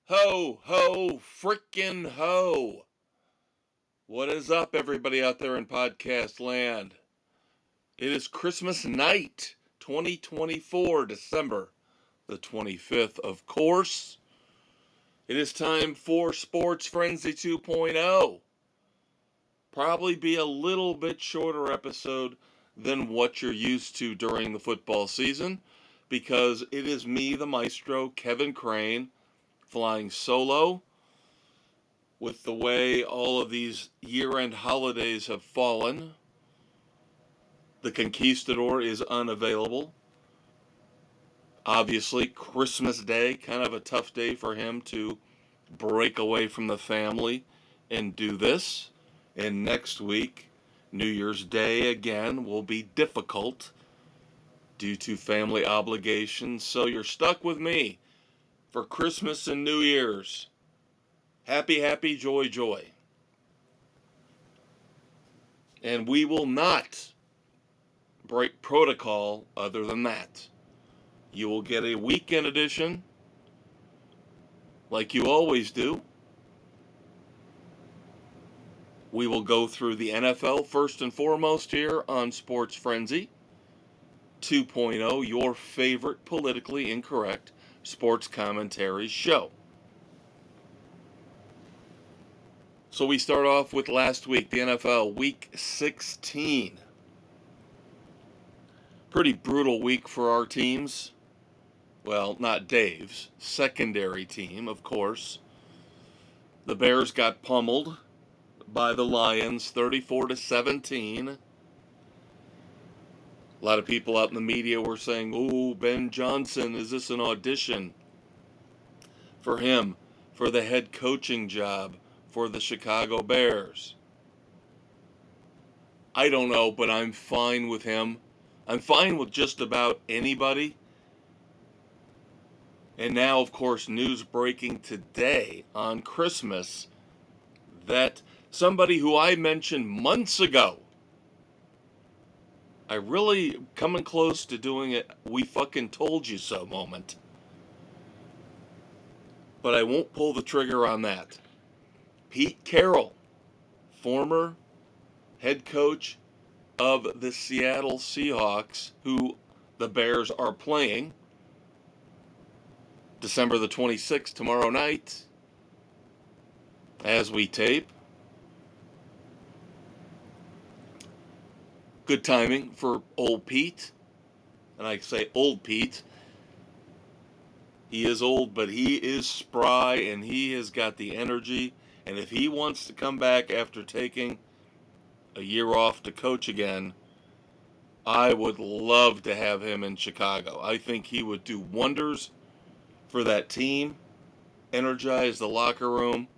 Ho, ho, frickin' ho. What is up, everybody out there in podcast land? It is Christmas night, 2024, December the 25th, of course. It is time for Sports Frenzy 2.0. Probably be a little bit shorter episode than what you're used to during the football season, because it is me, the Maestro, Kevin Crane, flying solo. With the way all of these year-end holidays have fallen, the Conquistador is unavailable. Obviously, Christmas Day, kind of a tough day for him to break away from the family and do this. And next week, New Year's Day again will be difficult due to family obligations. So you're stuck with me for Christmas and New Year's. Happy, happy, joy, joy. And we will not break protocol other than that. You will get a weekend edition like you always do. We will go through the NFL first and foremost here on Sports Frenzy 2.0, your favorite politically incorrect sports commentary show. So we start off with last week, the NFL, Week 16. Pretty brutal week for our teams. Well, not Dave's. Secondary team, of course. The Bears got pummeled by the Lions, 34-17. A lot of people out in the media were saying, "Oh, Ben Johnson, is this an audition for him for the head coaching job for the Chicago Bears?" I don't know, but I'm fine with him. I'm fine with just about anybody. And now, of course, news breaking today on Christmas that somebody who I mentioned months ago, I really coming close to doing it, we fucking told you so moment. But I won't pull the trigger on that. Pete Carroll, former head coach of the Seattle Seahawks, who the Bears are playing December the 26th, tomorrow night, as we tape. Good timing for old Pete. And I say old Pete. He is old, but he is spry, and he has got the energy. And if he wants to come back after taking a year off to coach again, I would love to have him in Chicago. I think he would do wonders for that team, energize the locker room.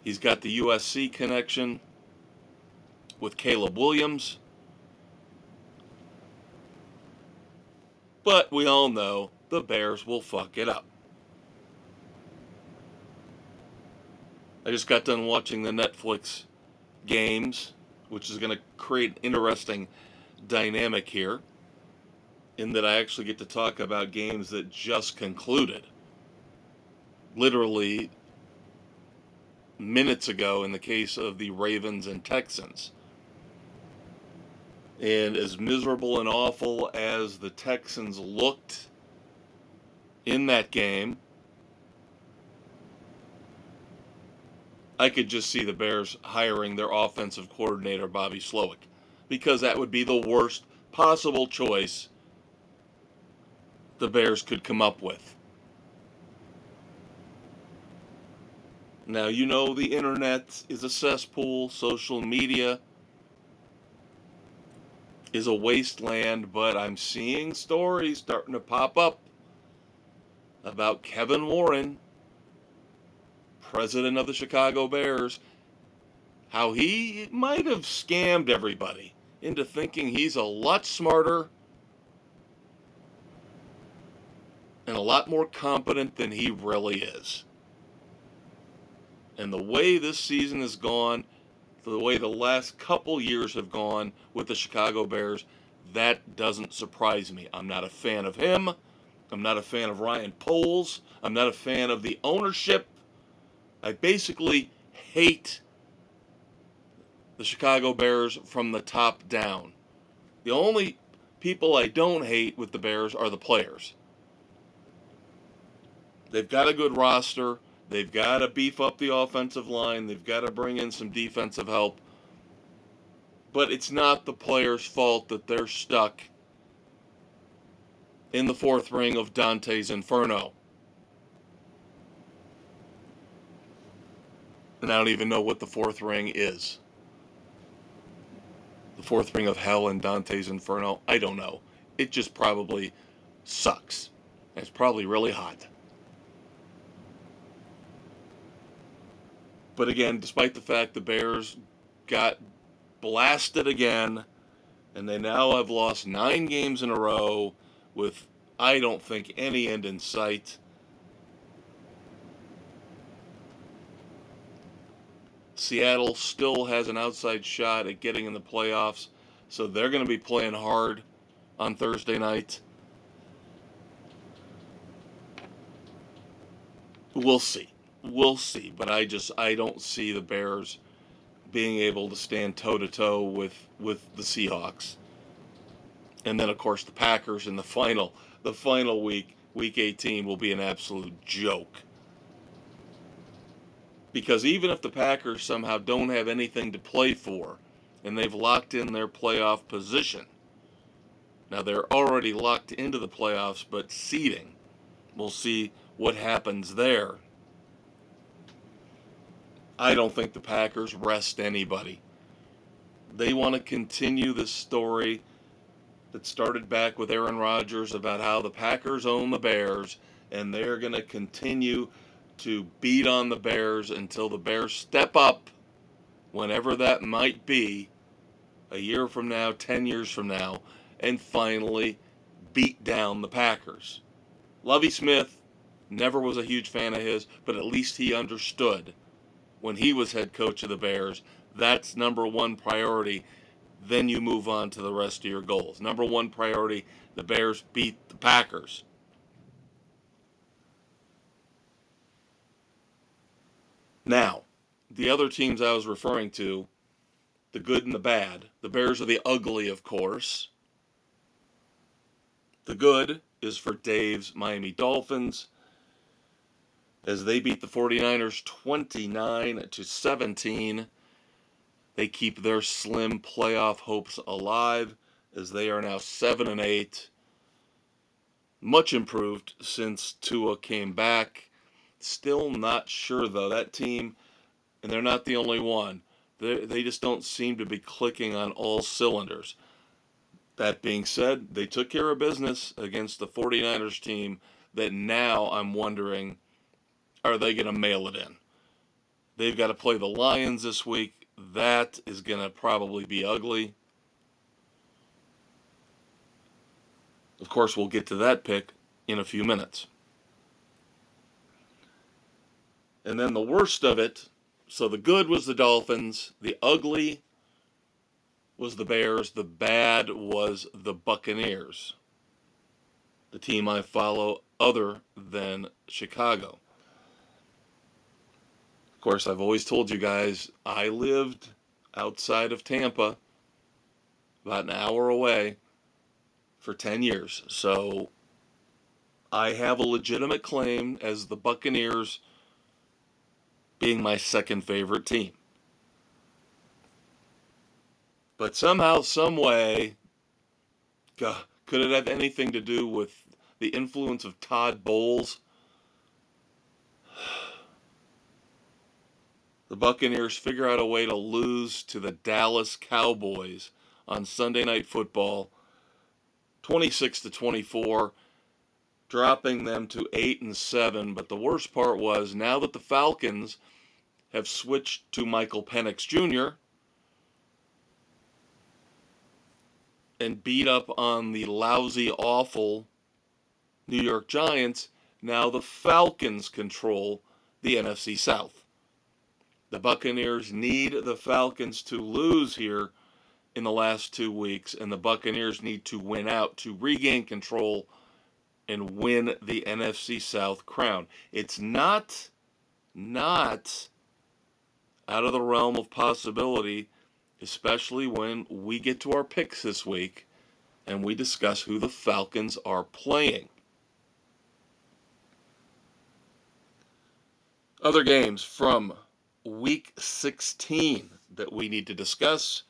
He's got the USC connection with Caleb Williams. But we all know the Bears will fuck it up. I just got done watching the Netflix games, which is going to create an interesting dynamic here, in that I actually get to talk about games that just concluded. Literally minutes ago in the case of the Ravens and Texans. And as miserable and awful as the Texans looked in that game, I could just see the Bears hiring their offensive coordinator, Bobby Slowick, because that would be the worst possible choice the Bears could come up with. Now, you know the internet is a cesspool, social media is a wasteland, but I'm seeing stories starting to pop up about Kevin Warren, president of the Chicago Bears, how he might have scammed everybody into thinking he's a lot smarter and a lot more competent than he really is. And the way this season has gone, the way the last couple years have gone with the Chicago Bears, that doesn't surprise me. I'm not a fan of him. I'm not a fan of Ryan Poles. I'm not a fan of the ownership. I basically hate the Chicago Bears from the top down. The only people I don't hate with the Bears are the players. They've got a good roster. They've got to beef up the offensive line. They've got to bring in some defensive help. But it's not the players' fault that they're stuck in the fourth ring of Dante's Inferno. And I don't even know what the fourth ring is. The fourth ring of hell in Dante's Inferno? I don't know. It just probably sucks. It's probably really hot. But again, despite the fact the Bears got blasted again, and they now have lost 9 games in a row with, I don't think, any end in sight. Seattle still has an outside shot at getting in the playoffs, so they're going to be playing hard on Thursday night. We'll see. We'll see. But I don't see the Bears being able to stand toe-to-toe with the Seahawks. And then, of course, the Packers in the final week, Week 18, will be an absolute joke. Because even if the Packers somehow don't have anything to play for, and they've locked in their playoff position, now they're already locked into the playoffs, but seeding, we'll see what happens there. I don't think the Packers rest anybody. They want to continue this story that started back with Aaron Rodgers about how the Packers own the Bears, and they're going to continue to beat on the Bears until the Bears step up, whenever that might be, a year from now, 10 years from now, and finally beat down the Packers. Lovie Smith, never was a huge fan of his, but at least he understood when he was head coach of the Bears, that's number one priority. Then you move on to the rest of your goals. Number one priority, the Bears beat the Packers. Now, the other teams I was referring to, the good and the bad. The Bears are the ugly, of course. The good is for Dave's Miami Dolphins, as they beat the 49ers 29-17. They keep their slim playoff hopes alive, as they are now 7-8. Much improved since Tua came back. Still not sure, though. That team, and they're not the only one, they just don't seem to be clicking on all cylinders. That being said, they took care of business against the 49ers team that now I'm wondering, are they going to mail it in? They've got to play the Lions this week. That is going to probably be ugly. Of course, we'll get to that pick in a few minutes. And then the worst of it, so the good was the Dolphins, the ugly was the Bears, the bad was the Buccaneers, the team I follow other than Chicago. Of course, I've always told you guys, I lived outside of Tampa, about an hour away, for 10 years. So I have a legitimate claim as the Buccaneers being my second favorite team. But somehow, some way, could it have anything to do with the influence of Todd Bowles? The Buccaneers figure out a way to lose to the Dallas Cowboys on Sunday Night Football, 26-24, dropping them to 8-7. But the worst part was, now that the Falcons have switched to Michael Penix Jr. and beat up on the lousy, awful New York Giants, now the Falcons control the NFC South. The Buccaneers need the Falcons to lose here in the last 2 weeks, and the Buccaneers need to win out to regain control and win the NFC South crown. It's not out of the realm of possibility, especially when we get to our picks this week and we discuss who the Falcons are playing. Other games from Week 16 that we need to discuss.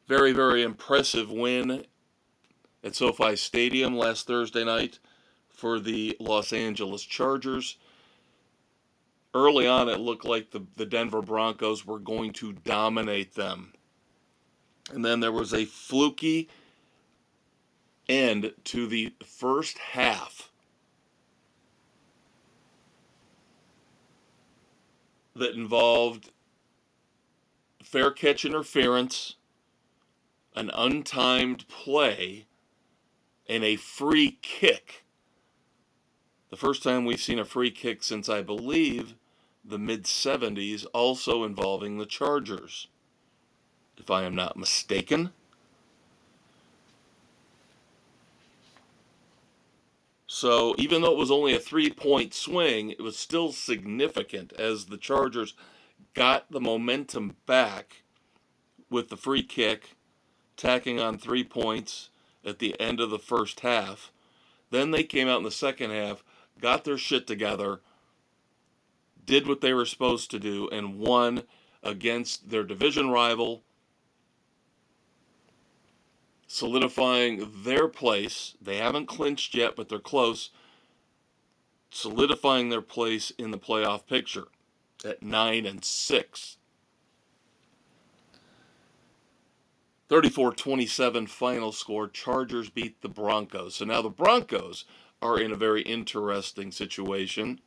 Very, very impressive win at SoFi Stadium last Thursday night for the Los Angeles Chargers. Early on, it looked like the Denver Broncos were going to dominate them. And then there was a fluky end to the first half that involved fair catch interference, an untimed play, and a free kick. The first time we've seen a free kick since, I believe, the mid-70s, also involving the Chargers, if I am not mistaken. So even though it was only a 3-point swing, it was still significant as the Chargers got the momentum back with the free kick, tacking on 3 points at the end of the first half. Then they came out in the second half, got their shit together, did what they were supposed to do, and won against their division rival, solidifying their place. They haven't clinched yet, but they're close, solidifying their place in the playoff picture at 9-6. 34-27 final score. Chargers beat the Broncos. So now the Broncos are in a very interesting situation,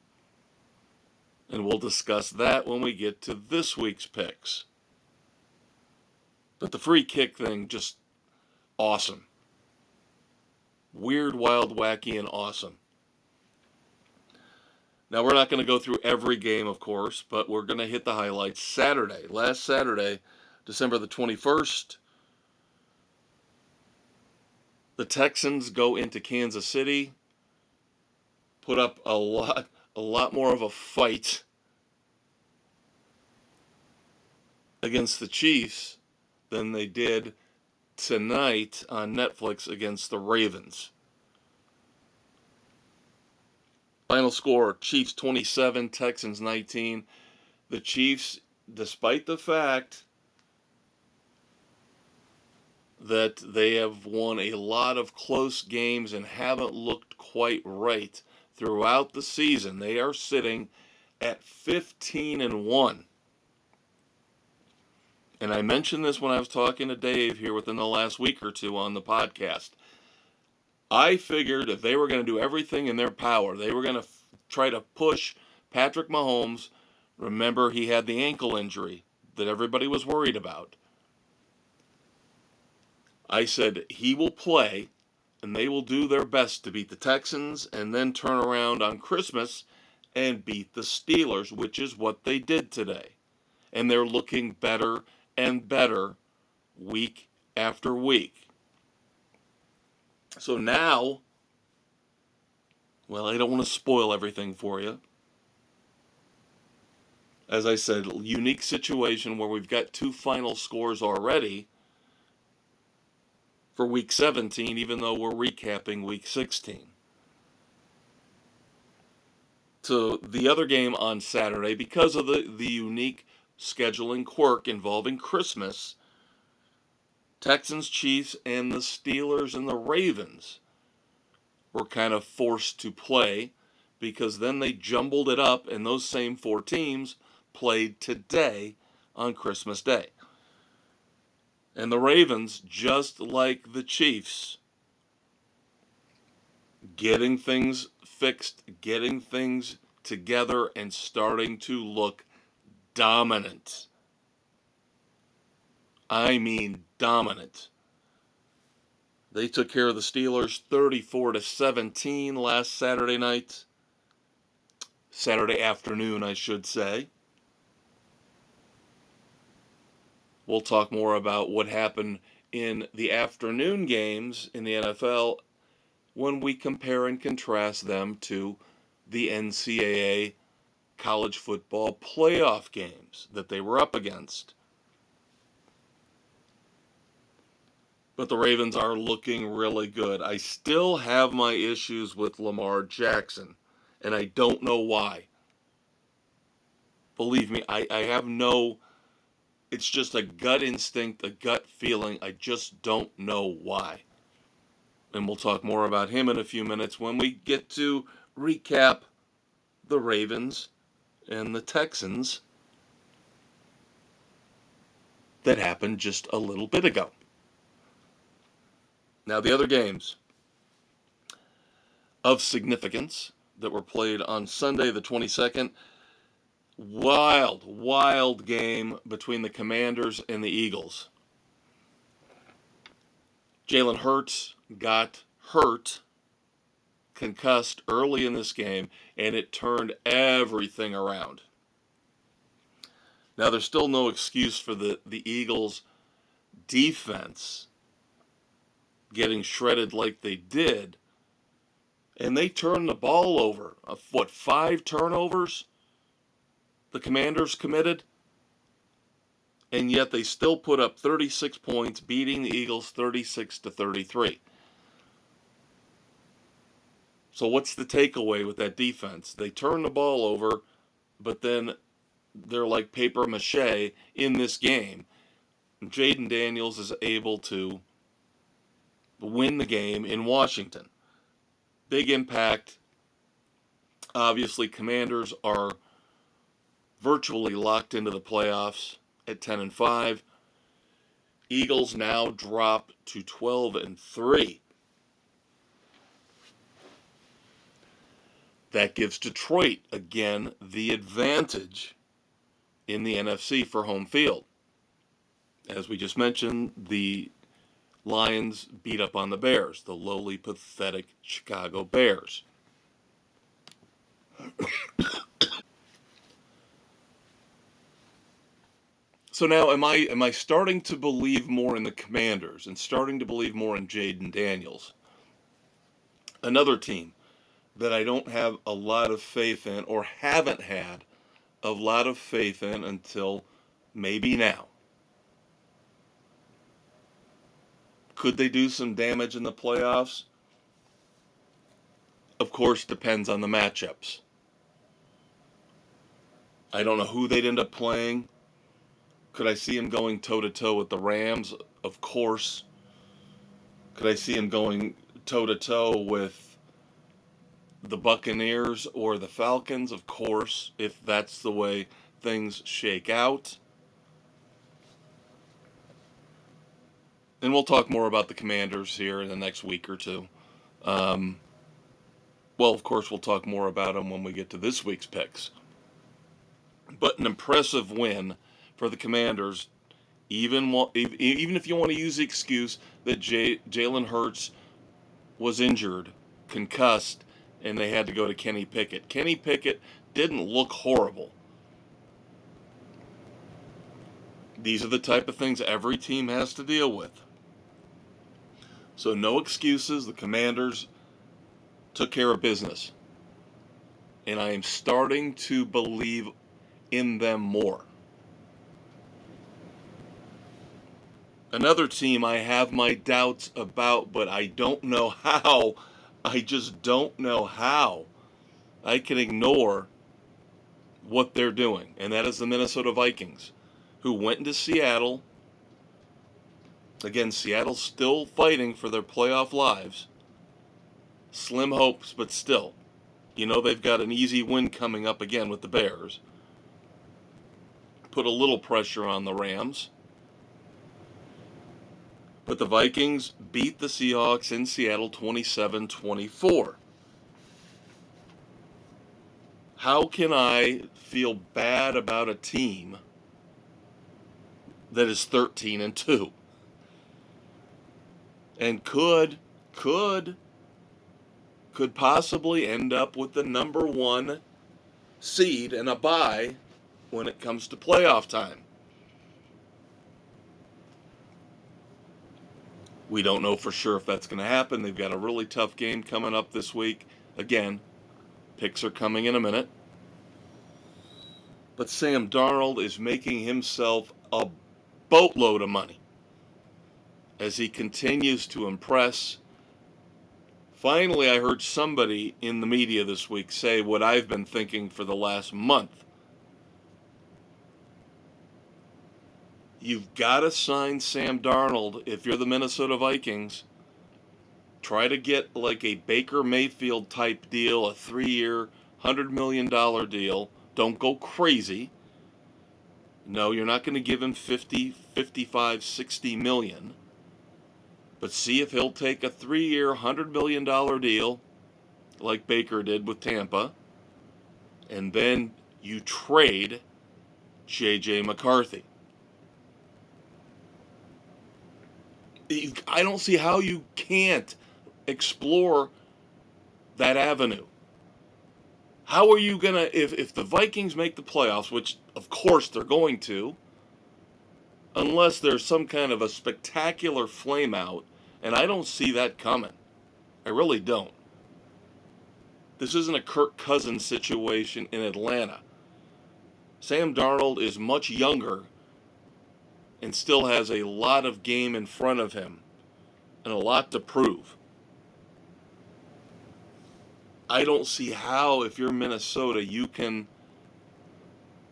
and we'll discuss that when we get to this week's picks. But the free kick thing, just awesome. Weird, wild, wacky, and awesome. Now, we're not going to go through every game, of course, but we're going to hit the highlights. Last Saturday, December the 21st, the Texans go into Kansas City, put up a lot more of a fight against the Chiefs than they did tonight on Netflix against the Ravens. Final score, Chiefs 27, Texans 19. The Chiefs, despite the fact that they have won a lot of close games and haven't looked quite right throughout the season, they are sitting at 15-1. And I mentioned this when I was talking to Dave here within the last week or two on the podcast. I figured if they were going to do everything in their power, they were going to try to push Patrick Mahomes. Remember, he had the ankle injury that everybody was worried about. I said he will play, and they will do their best to beat the Texans and then turn around on Christmas and beat the Steelers, which is what they did today. And they're looking better and better week after week. So now, well, I don't want to spoil everything for you. As I said, unique situation where we've got two final scores already for week 17, even though we're recapping week 16. So the other game on Saturday, because of the unique scheduling quirk involving Christmas, Texans, Chiefs, and the Steelers and the Ravens were kind of forced to play because then they jumbled it up and those same four teams played today on Christmas Day. And the Ravens, just like the Chiefs, getting things fixed, getting things together, and starting to look dominant. I mean dominant. They took care of the Steelers 34-17 last Saturday night. Saturday afternoon, I should say. We'll talk more about what happened in the afternoon games in the NFL when we compare and contrast them to the NCAA college football playoff games that they were up against. But the Ravens are looking really good. I still have my issues with Lamar Jackson, and I don't know why. Believe me, I have no, it's just a gut instinct, a gut feeling. I just don't know why. And we'll talk more about him in a few minutes when we get to recap the Ravens and the Texans that happened just a little bit ago. Now, the other games of significance that were played on Sunday the 22nd, wild game between the Commanders and the Eagles. Jalen Hurts got hurt, concussed early in this game, and it turned everything around. Now, there's still no excuse for the Eagles' defense getting shredded like they did, and they turned the ball over. 5 turnovers the Commanders committed, and yet they still put up 36 points, beating the Eagles 36-33. So what's the takeaway with that defense? They turn the ball over, but then they're like paper mache in this game. Jaden Daniels is able to win the game in Washington. Big impact. Obviously, Commanders are virtually locked into the playoffs at 10-5. Eagles now drop to 12-3. That gives Detroit, again, the advantage in the NFC for home field. As we just mentioned, the Lions beat up on the Bears, the lowly, pathetic Chicago Bears. So now, am I starting to believe more in the Commanders and starting to believe more in Jaden Daniels? Another team that I don't have a lot of faith in, or haven't had a lot of faith in until maybe now. Could they do some damage in the playoffs? Of course, depends on the matchups. I don't know who they'd end up playing. Could I see him going toe-to-toe with the Rams? Of course. Could I see him going toe-to-toe with the Buccaneers or the Falcons? Of course, if that's the way things shake out. And we'll talk more about the Commanders here in the next week or two. Well, of course, we'll talk more about them when we get to this week's picks. But an impressive win for the Commanders, even if you want to use the excuse that Jalen Hurts was injured, concussed, and they had to go to Kenny Pickett. Kenny Pickett didn't look horrible. These are the type of things every team has to deal with. So no excuses. The Commanders took care of business. And I am starting to believe in them more. Another team I have my doubts about, but I don't know how. I just don't know how I can ignore what they're doing. And that is the Minnesota Vikings, who went into Seattle. Again, Seattle's still fighting for their playoff lives. Slim hopes, but still. You know they've got an easy win coming up again with the Bears. Put a little pressure on the Rams. But the Vikings beat the Seahawks in Seattle 27-24. How can I feel bad about a team that is 13-2? And could possibly end up with the number 1 seed and a bye when it comes to playoff time. We don't know for sure if that's going to happen. They've got a really tough game coming up this week. Again, picks are coming in a minute. But Sam Darnold is making himself a boatload of money as he continues to impress. Finally, I heard somebody in the media this week say what I've been thinking for the last month. You've got to sign Sam Darnold if you're the Minnesota Vikings. Try to get like a Baker Mayfield type deal, a 3-year, $100 million deal. Don't go crazy. No, you're not going to give him 50, 55, 60 million. But see if he'll take a 3-year, $100 million deal like Baker did with Tampa. And then you trade J.J. McCarthy. I don't see how you can't explore that avenue. How are you going to, if the Vikings make the playoffs, which of course they're going to, unless there's some kind of a spectacular flame out, and I don't see that coming. I really don't. This isn't a Kirk Cousins situation in Atlanta. Sam Darnold is much younger and still has a lot of game in front of him and a lot to prove. I don't see how, if you're Minnesota, you can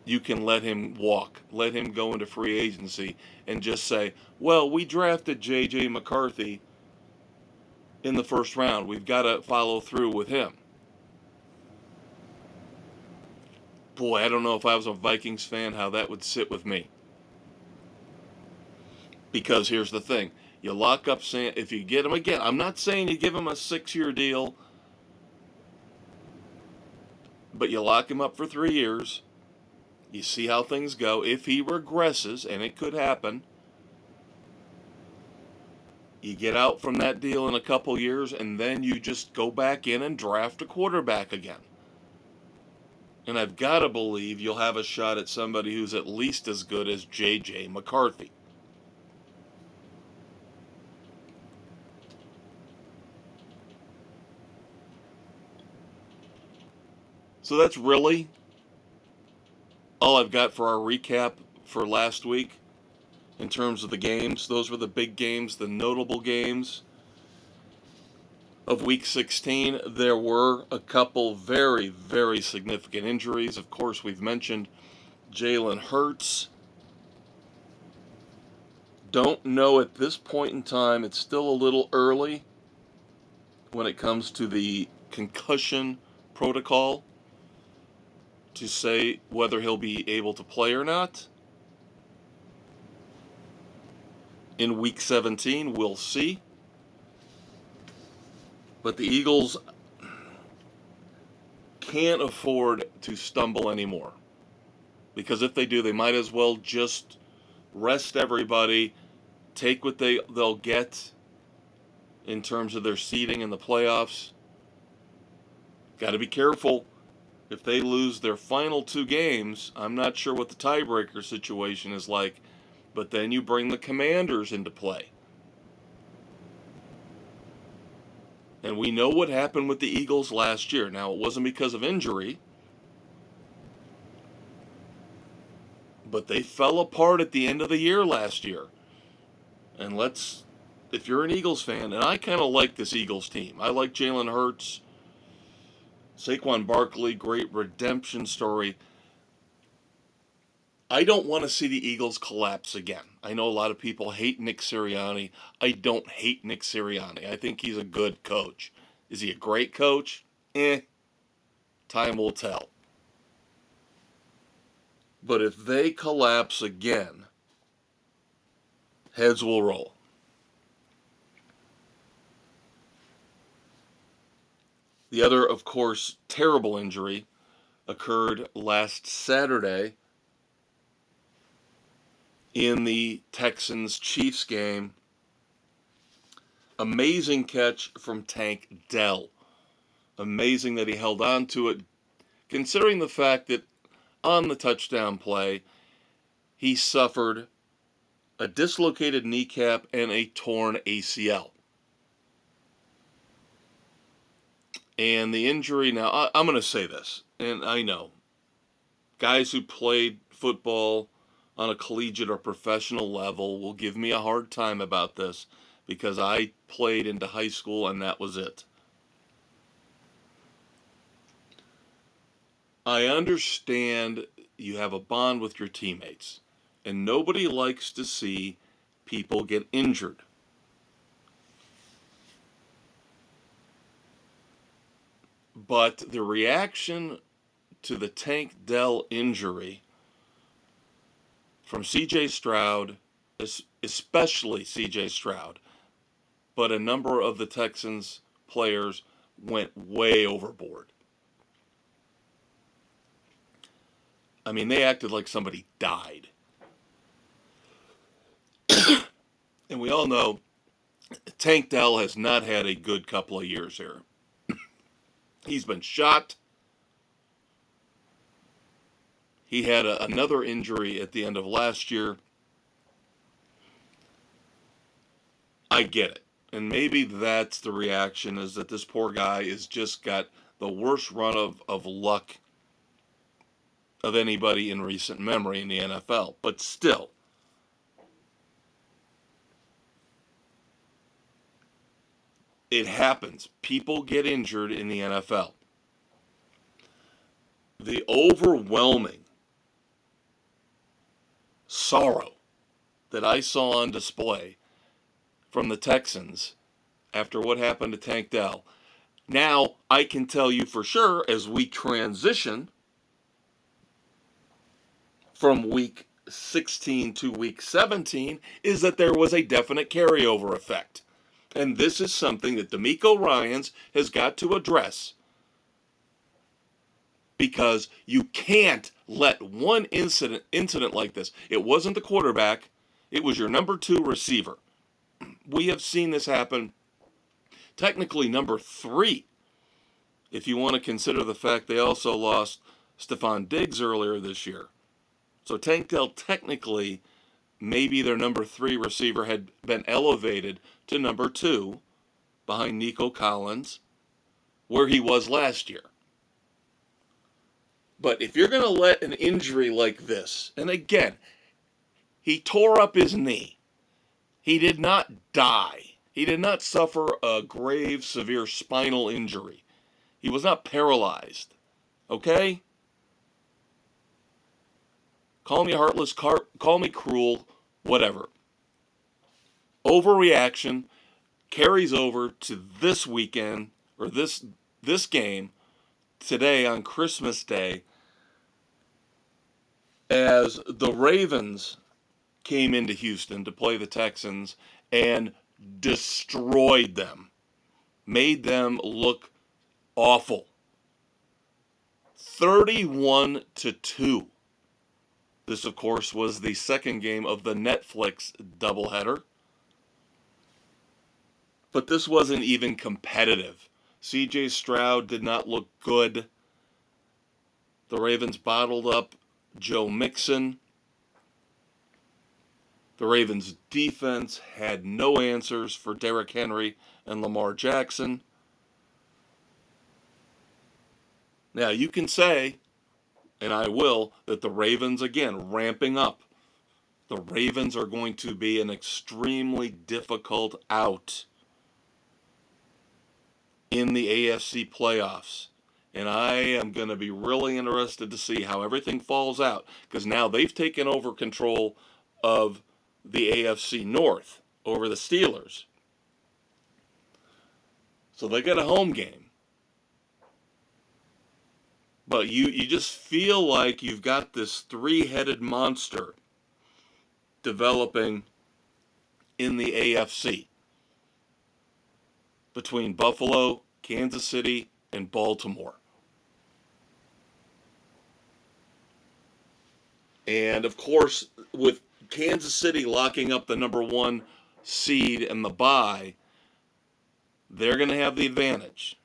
let him walk, let him go into free agency and just say, well, we drafted J.J. McCarthy in the first round. We've got to follow through with him. Boy, I don't know if I was a Vikings fan how that would sit with me. Because here's the thing. You lock up Sam, if you get him again, I'm not saying you give him a 6-year deal, but you lock him up for 3 years. You see how things go. If he regresses, and it could happen, you get out from that deal in a couple years, and then you just go back in and draft a quarterback again. And I've got to believe you'll have a shot at somebody who's at least as good as J.J. McCarthy. So that's really all I've got for our recap for last week in terms of the games. Those were the big games, the notable games of Week 16. There were a couple very, very significant injuries. Of course, we've mentioned Jalen Hurts. Don't know at this point in time. It's still a little early when it comes to the concussion protocol to say whether he'll be able to play or not. In Week 17, we'll see. But the Eagles can't afford to stumble anymore. Because if they do, they might as well just rest everybody, take what they'll get in terms of their seeding in the playoffs. Got to be careful. If they lose their final 2 games, I'm not sure what the tiebreaker situation is like, but then you bring the Commanders into play. And we know what happened with the Eagles last year. Now, it wasn't because of injury, but they fell apart at the end of the year last year. And if you're an Eagles fan, and I kind of like this Eagles team. I like Jalen Hurts. Saquon Barkley, great redemption story. I don't want to see the Eagles collapse again. I know a lot of people hate Nick Sirianni. I don't hate Nick Sirianni. I think he's a good coach. Is he a great coach? Time will tell. But if they collapse again, heads will roll. The other, of course, terrible injury occurred last Saturday in the Texans-Chiefs game. Amazing catch from Tank Dell. Amazing that he held on to it, considering the fact that on the touchdown play, he suffered a dislocated kneecap, and a torn ACL. And the injury, now I'm going to say this, and I know guys who played football on a collegiate or professional level will give me a hard time about this because I played into high school and that was it. I understand you have a bond with your teammates, and nobody likes to see people get injured. But the reaction to the Tank Dell injury from CJ Stroud, especially CJ Stroud, but a number of the Texans players went way overboard. I mean, they acted like somebody died. And we all know Tank Dell has not had a good couple of years here. He's been shot. He had another injury at the end of last year. I get it. And maybe that's the reaction, is that this poor guy has just got the worst run of luck of anybody in recent memory in the NFL. But still, it happens. People get injured in the NFL. The overwhelming sorrow that I saw on display from the Texans after what happened to Tank Dell. Now, I can tell you for sure, as we transition from week 16 to week 17, is that there was a definite carryover effect. And this is something that DeMeco Ryans has got to address, because you can't let one incident like this. It wasn't the quarterback, it was your number 2 receiver. We have seen this happen, technically number 3, if you want to consider the fact they also lost Stephon Diggs earlier this year. So Tank Dell, technically, maybe their number 3 receiver had been elevated to number 2 behind Nico Collins, where he was last year. But if you're going to let an injury like this, and again, he tore up his knee. He did not die. He did not suffer a grave, severe spinal injury. He was not paralyzed. Okay? Call me heartless, call me cruel, whatever. Overreaction carries over to this weekend, or this game today on Christmas Day, as the Ravens came into Houston to play the Texans and destroyed them, made them look awful. 31-2. This, of course, was the second game of the Netflix doubleheader. But this wasn't even competitive. CJ Stroud did not look good. The Ravens bottled up Joe Mixon. The Ravens' defense had no answers for Derrick Henry and Lamar Jackson. Now, you can say, and I will, that the Ravens, again, ramping up. The Ravens are going to be an extremely difficult out in the AFC playoffs. And I am going to be really interested to see how everything falls out, because now they've taken over control of the AFC North over the Steelers. So they got a home game. But you just feel like you've got this three-headed monster developing in the AFC between Buffalo, Kansas City, and Baltimore. And, of course, with Kansas City locking up the number 1 seed and the bye, they're going to have the advantage.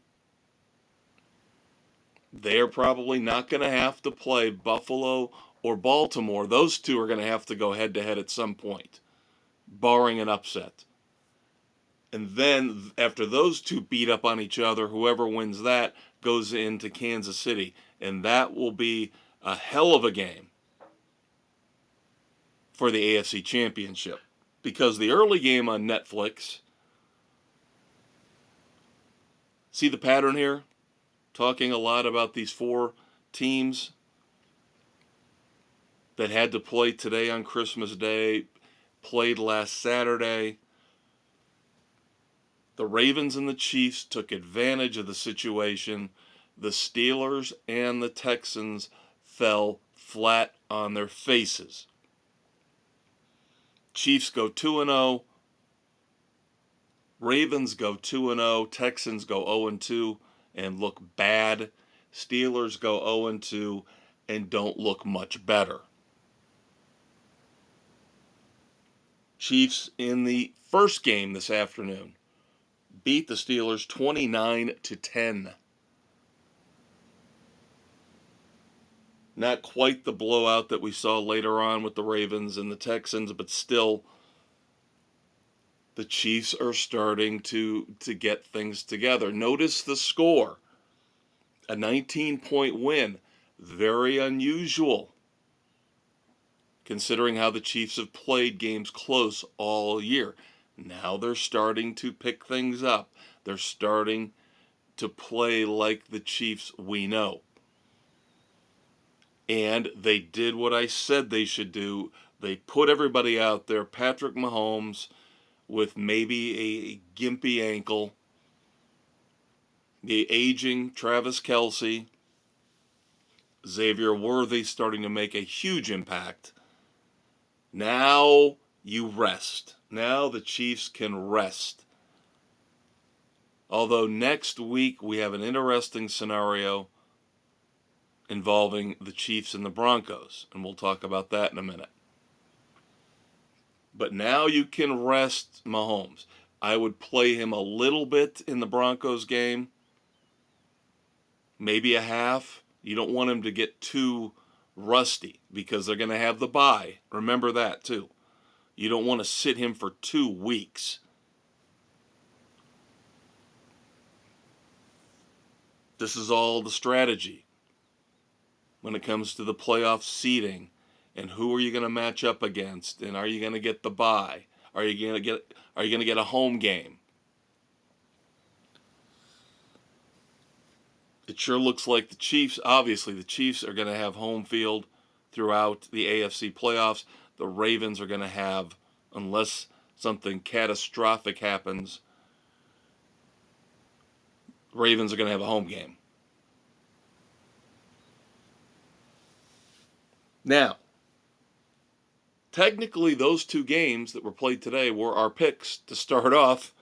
They're probably not going to have to play Buffalo or Baltimore. Those two are going to have to go head-to-head at some point. barring an upset. And then after those two beat up on each other, whoever wins that goes into Kansas City. And that will be a hell of a game for the AFC Championship. Because the early game on Netflix, see the pattern here? Talking a lot about these four teams that had to play today on Christmas Day, played last Saturday. The Ravens and the Chiefs took advantage of the situation. The Steelers and the Texans fell flat on their faces. Chiefs go 2-0. Ravens go 2-0. Texans go 0-2 and look bad. Steelers go 0-2 and don't look much better. Chiefs in the first game this afternoon beat the Steelers 29-10. Not quite the blowout that we saw later on with the Ravens and the Texans, but still the Chiefs are starting to get things together. Notice the score. A 19-point win. Very unusual, considering how the Chiefs have played games close all year. Now they're starting to pick things up. They're starting to play like the Chiefs we know. And they did what I said they should do. They put everybody out there. Patrick Mahomes with maybe a gimpy ankle. The aging Travis Kelce. Xavier Worthy starting to make a huge impact. Now you rest. Now the Chiefs can rest. Although next week we have an interesting scenario involving the Chiefs and the Broncos, and we'll talk about that in a minute. But now you can rest Mahomes. I would play him a little bit in the Broncos game, maybe a half. You don't want him to get too rusty because they're going to have the bye. Remember that too. You don't want to sit him for 2 weeks. This is all the strategy when it comes to the playoff seeding and who are you going to match up against, and are you going to get the bye? Are you going to get a home game? It sure looks like the Chiefs, obviously the Chiefs are going to have home field throughout the AFC playoffs. The Ravens are going to have, unless something catastrophic happens, Ravens are going to have a home game. Now, technically those two games that were played today were our picks to start off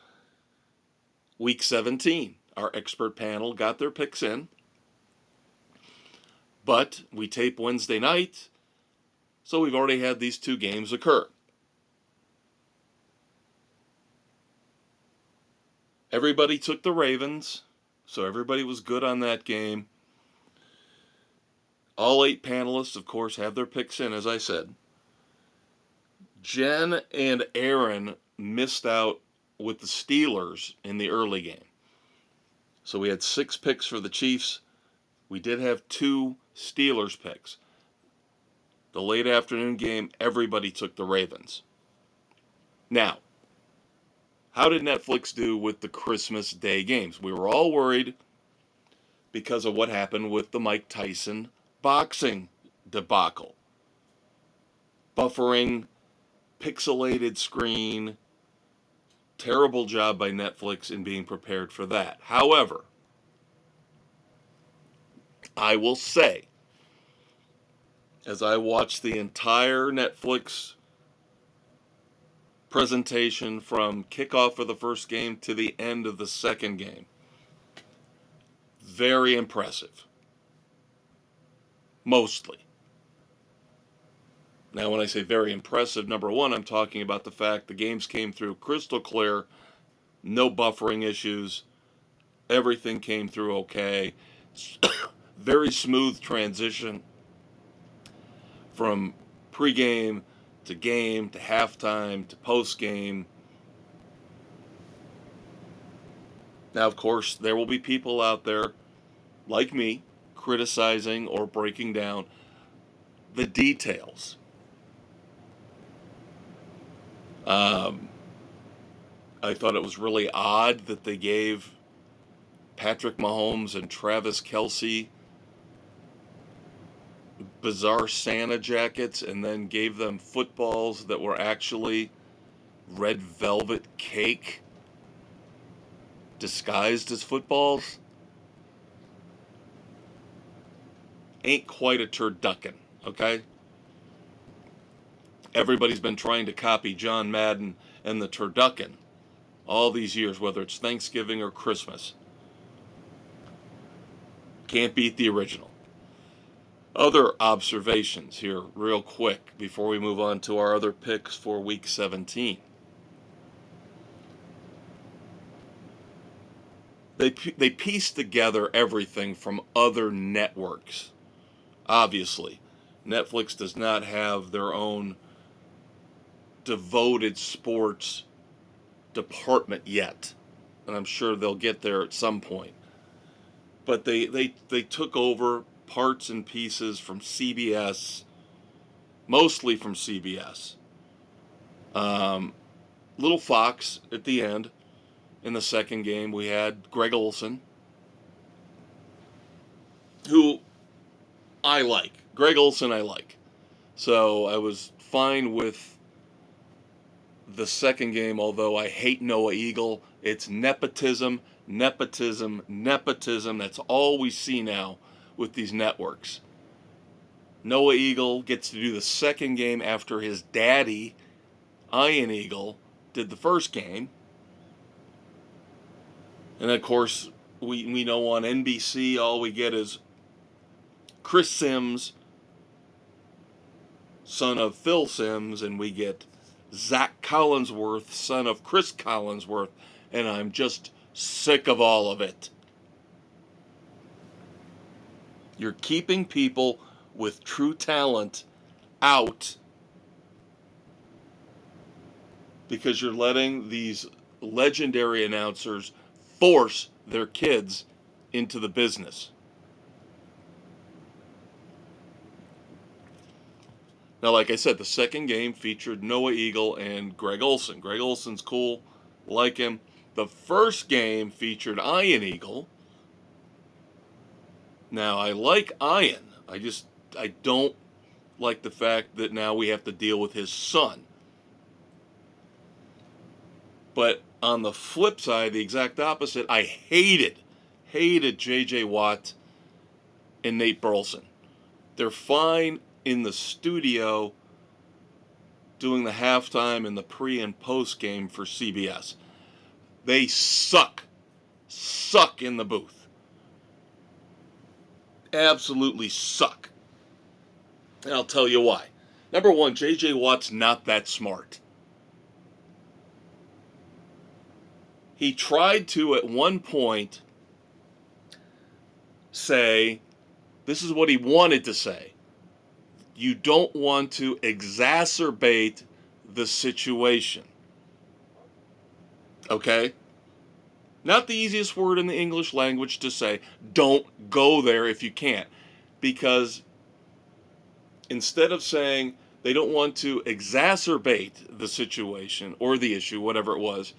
Week 17. Our expert panel got their picks in. But we tape Wednesday night, so we've already had these two games occur. Everybody took the Ravens, so everybody was good on that game. All 8 panelists, of course, have their picks in, as I said. Jen and Aaron missed out with the Steelers in the early game. So we had 6 picks for the Chiefs. We did have 2 Steelers picks. The late afternoon game, everybody took the Ravens. Now, how did Netflix do with the Christmas Day games? We were all worried because of what happened with the Mike Tyson boxing debacle. Buffering, pixelated screen. Terrible job by Netflix in being prepared for that. However, I will say, as I watched the entire Netflix presentation from kickoff of the first game to the end of the second game, very impressive. Mostly. Now, when I say very impressive, number one, I'm talking about the fact the games came through crystal clear, no buffering issues, everything came through okay. Very smooth transition from pregame to game, to halftime, to post-game. Now, of course, there will be people out there like me criticizing or breaking down the details. I thought it was really odd that they gave Patrick Mahomes and Travis Kelce bizarre Santa jackets and then gave them footballs that were actually red velvet cake disguised as footballs. Ain't quite a turducken, okay? Everybody's been trying to copy John Madden and the turducken all these years, whether it's Thanksgiving or Christmas. Can't beat the original. Other observations here, real quick, before we move on to our other picks for Week 17. They piece together everything from other networks. Obviously, Netflix does not have their own devoted sports department yet, and I'm sure they'll get there at some point. But they took over parts and pieces from CBS, mostly from CBS. Little Fox at the end. In the second game, we had Greg Olsen, who I like. Greg Olsen I like. So I was fine with the second game, although I hate Noah Eagle. It's nepotism, nepotism, nepotism. That's all we see now with these networks. Noah Eagle gets to do the second game after his daddy, Ian Eagle, did the first game. And of course, we know on NBC all we get is Chris Sims, son of Phil Sims, and we get Zach Collinsworth, son of Chris Collinsworth, and I'm just sick of all of it. You're keeping people with true talent out because you're letting these legendary announcers force their kids into the business. Now, like I said, the second game featured Noah Eagle and Greg Olsen. Greg Olsen's cool, like him. The first game featured Ian Eagle. Now, I like Ian. I don't like the fact that now we have to deal with his son. But on the flip side, the exact opposite, I hated J.J. Watt and Nate Burleson. They're fine in the studio doing the halftime and the pre and post game for CBS. They suck in the booth. Absolutely suck. And I'll tell you why. Number one, J.J. Watt's not that smart. He tried to, at one point, say, this is what he wanted to say. You don't want to exacerbate the situation. Okay? Not the easiest word in the English language to say. Don't go there if you can't. Because instead of saying they don't want to exacerbate the situation or the issue, whatever it was,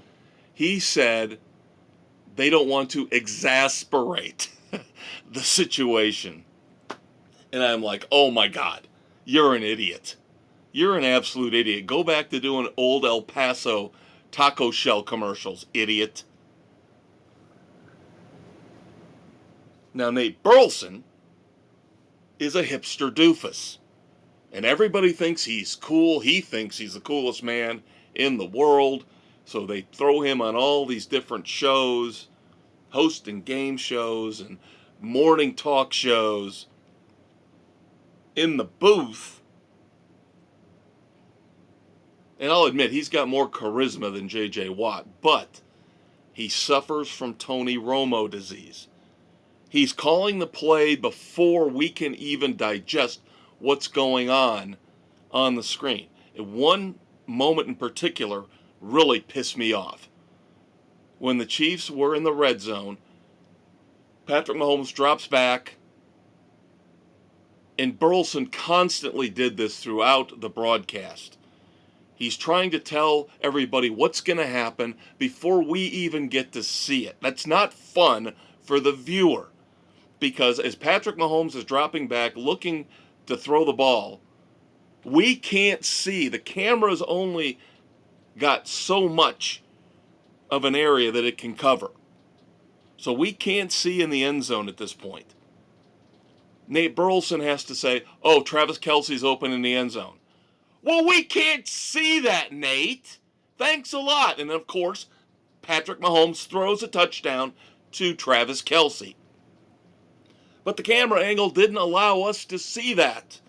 he said they don't want to exasperate the situation. And I'm like, oh my God, you're an idiot. You're an absolute idiot. Go back to doing old El Paso taco shell commercials, idiot. Now, Nate Burleson is a hipster doofus. And everybody thinks he's cool. He thinks he's the coolest man in the world. So they throw him on all these different shows, hosting game shows and morning talk shows. In the booth, and I'll admit he's got more charisma than J.J. Watt, but he suffers from Tony Romo disease. He's calling the play before we can even digest what's going on the screen. And one moment in particular really pissed me off. When the Chiefs were in the red zone, Patrick Mahomes drops back, and Burleson constantly did this throughout the broadcast. He's trying to tell everybody what's going to happen before we even get to see it. That's not fun for the viewer, because as Patrick Mahomes is dropping back looking to throw the ball, we can't see. The camera's only got so much of an area that it can cover. So we can't see in the end zone at this point. Nate Burleson has to say, oh, Travis Kelce's open in the end zone. Well, we can't see that, Nate. Thanks a lot. And of course, Patrick Mahomes throws a touchdown to Travis Kelce. But the camera angle didn't allow us to see that.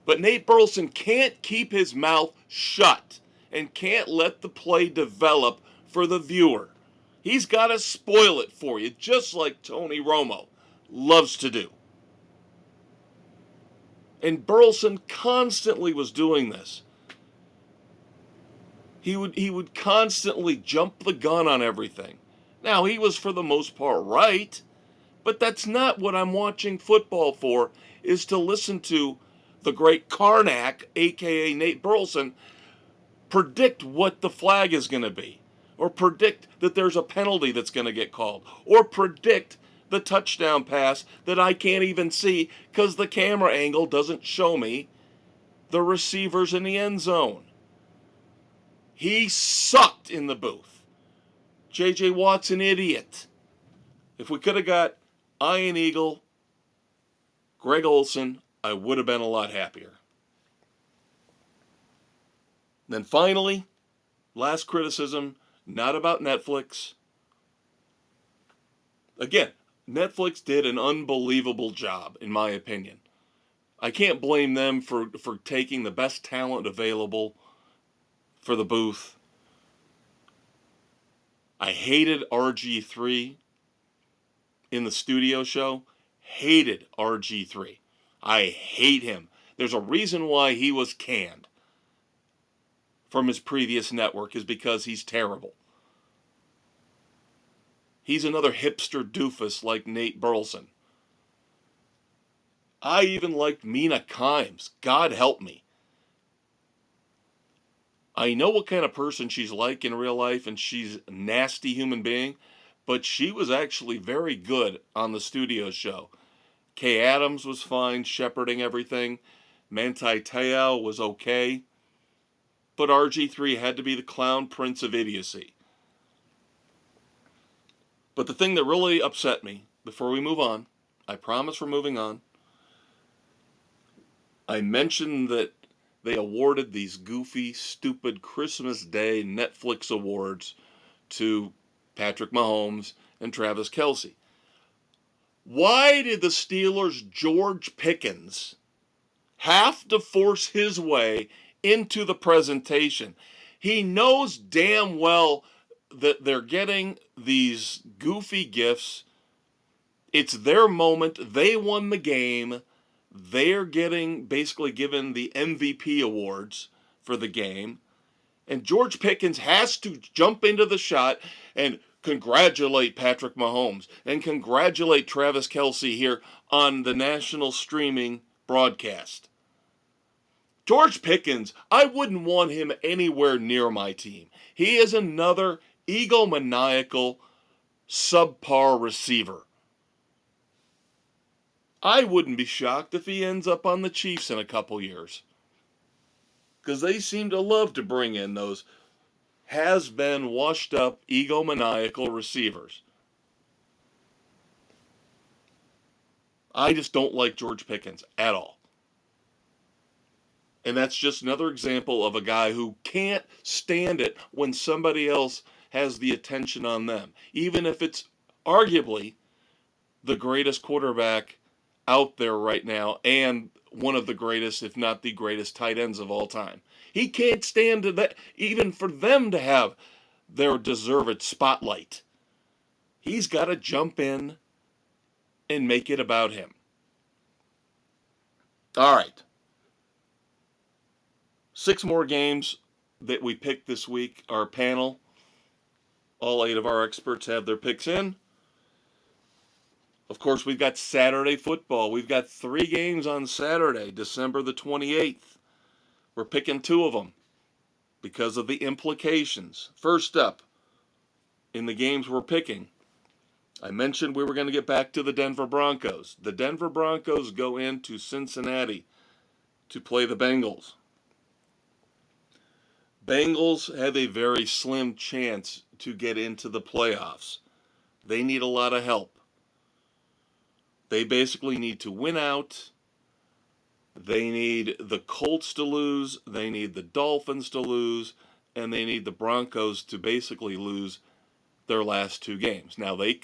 But Nate Burleson can't keep his mouth shut and can't let the play develop for the viewer. He's got to spoil it for you, just like Tony Romo loves to do. And Burleson constantly was doing this. He would constantly jump the gun on everything. Now, he was for the most part right, but that's not what I'm watching football for, is to listen to the great Karnak, a.k.a. Nate Burleson, predict what the flag is going to be, or predict that there's a penalty that's going to get called, or predict the touchdown pass that I can't even see because the camera angle doesn't show me the receivers in the end zone. He sucked in the booth. J.J. Watt's an idiot. If we could have got Ian Eagle, Greg Olsen, I would have been a lot happier. Then finally, last criticism, not about Netflix. Again, Netflix did an unbelievable job, in my opinion. I can't blame them for taking the best talent available for the booth. I hated RG3 in the studio show. Hated RG3. I hate him. There's a reason why he was canned from his previous network, is because he's terrible. He's another hipster doofus like Nate Burleson. I even liked Mina Kimes. God help me. I know what kind of person she's like in real life, and she's a nasty human being, but she was actually very good on the studio show. Kay Adams was fine, shepherding everything. Manti Te'o was okay. But RG3 had to be the clown prince of idiocy. But the thing that really upset me, before we move on, I promise we're moving on, I mentioned that they awarded these goofy, stupid Christmas Day Netflix awards to Patrick Mahomes and Travis Kelce. Why did the Steelers' George Pickens have to force his way into the presentation? He knows damn well that they're getting these goofy gifts. It's their moment. They won the game. They're getting basically given the MVP awards for the game. And George Pickens has to jump into the shot and congratulate Patrick Mahomes and congratulate Travis Kelce here on the national streaming broadcast. George Pickens, I wouldn't want him anywhere near my team. He is another egomaniacal, subpar receiver. I wouldn't be shocked if he ends up on the Chiefs in a couple years, because they seem to love to bring in those has-been, washed-up, egomaniacal receivers. I just don't like George Pickens at all. And that's just another example of a guy who can't stand it when somebody else has the attention on them, even if it's arguably the greatest quarterback out there right now and one of the greatest, if not the greatest, tight ends of all time. He can't stand that, even for them to have their deserved spotlight. He's got to jump in and make it about him. All right. 6 more games that we picked this week. Our panel, all 8 of our experts have their picks in. Of course, we've got Saturday football. We've got 3 games on Saturday, December the 28th. We're picking 2 of them because of the implications. First up, in the games we're picking, I mentioned we were going to get back to the Denver Broncos. The Denver Broncos go into Cincinnati to play the Bengals. Bengals have a very slim chance to get into the playoffs. They need a lot of help. They basically need to win out. They need the Colts to lose. They need the Dolphins to lose. And they need the Broncos to basically lose their last 2 games. Now, the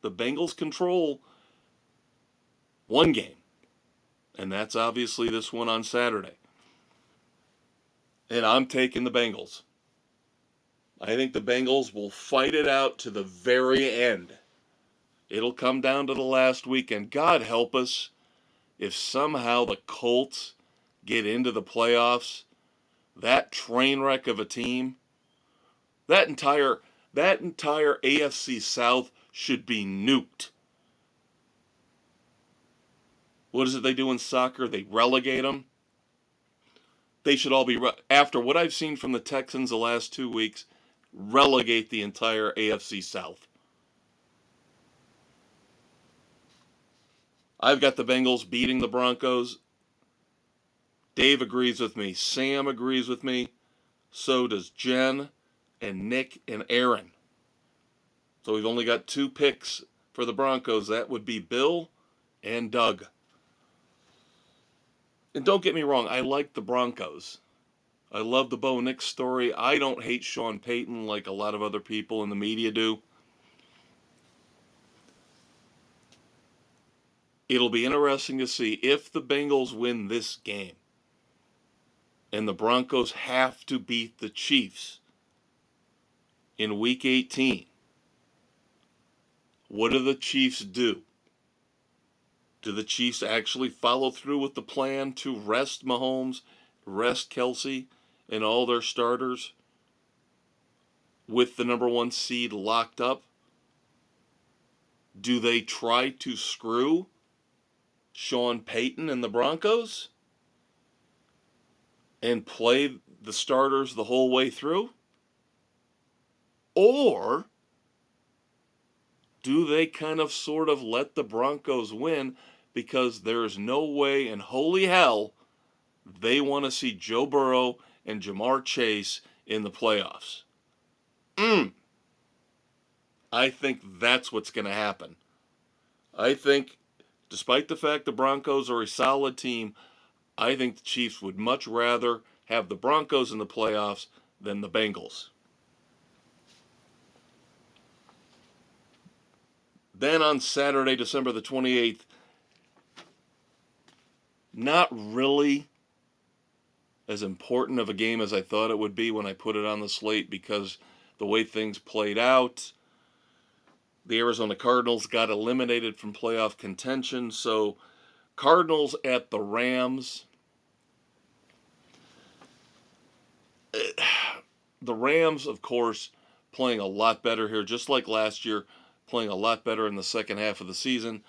Bengals control 1 game. And that's obviously this one on Saturday. And I'm taking the Bengals. I think the Bengals will fight it out to the very end. It'll come down to the last weekend. God help us if somehow the Colts get into the playoffs. That train wreck of a team, that entire AFC South should be nuked. What is it they do in soccer? They relegate them. They should all be, after what I've seen from the Texans the last 2 weeks, relegate the entire AFC South. I've got the Bengals beating the Broncos. Dave agrees with me. Sam agrees with me. So does Jen and Nick and Aaron. So we've only got 2 picks for the Broncos. That would be Bill and Doug. And don't get me wrong, I like the Broncos. I love the Bo Nix story. I don't hate Sean Payton like a lot of other people in the media do. It'll be interesting to see if the Bengals win this game and the Broncos have to beat the Chiefs in Week 18. What do the Chiefs do? Do the Chiefs actually follow through with the plan to rest Mahomes, rest Kelsey, and all their starters with the number 1 seed locked up? Do they try to screw Sean Payton and the Broncos and play the starters the whole way through? Or do they kind of sort of let the Broncos win because there's no way in holy hell they want to see Joe Burrow and Jamar Chase in the playoffs? I think that's what's going to happen. I think, despite the fact the Broncos are a solid team, I think the Chiefs would much rather have the Broncos in the playoffs than the Bengals. Then on Saturday, December the 28th, not really as important of a game as I thought it would be when I put it on the slate because the way things played out, the Arizona Cardinals got eliminated from playoff contention. So Cardinals at the Rams. The Rams, of course, playing a lot better here, just like last year, playing a lot better in the second half of the season.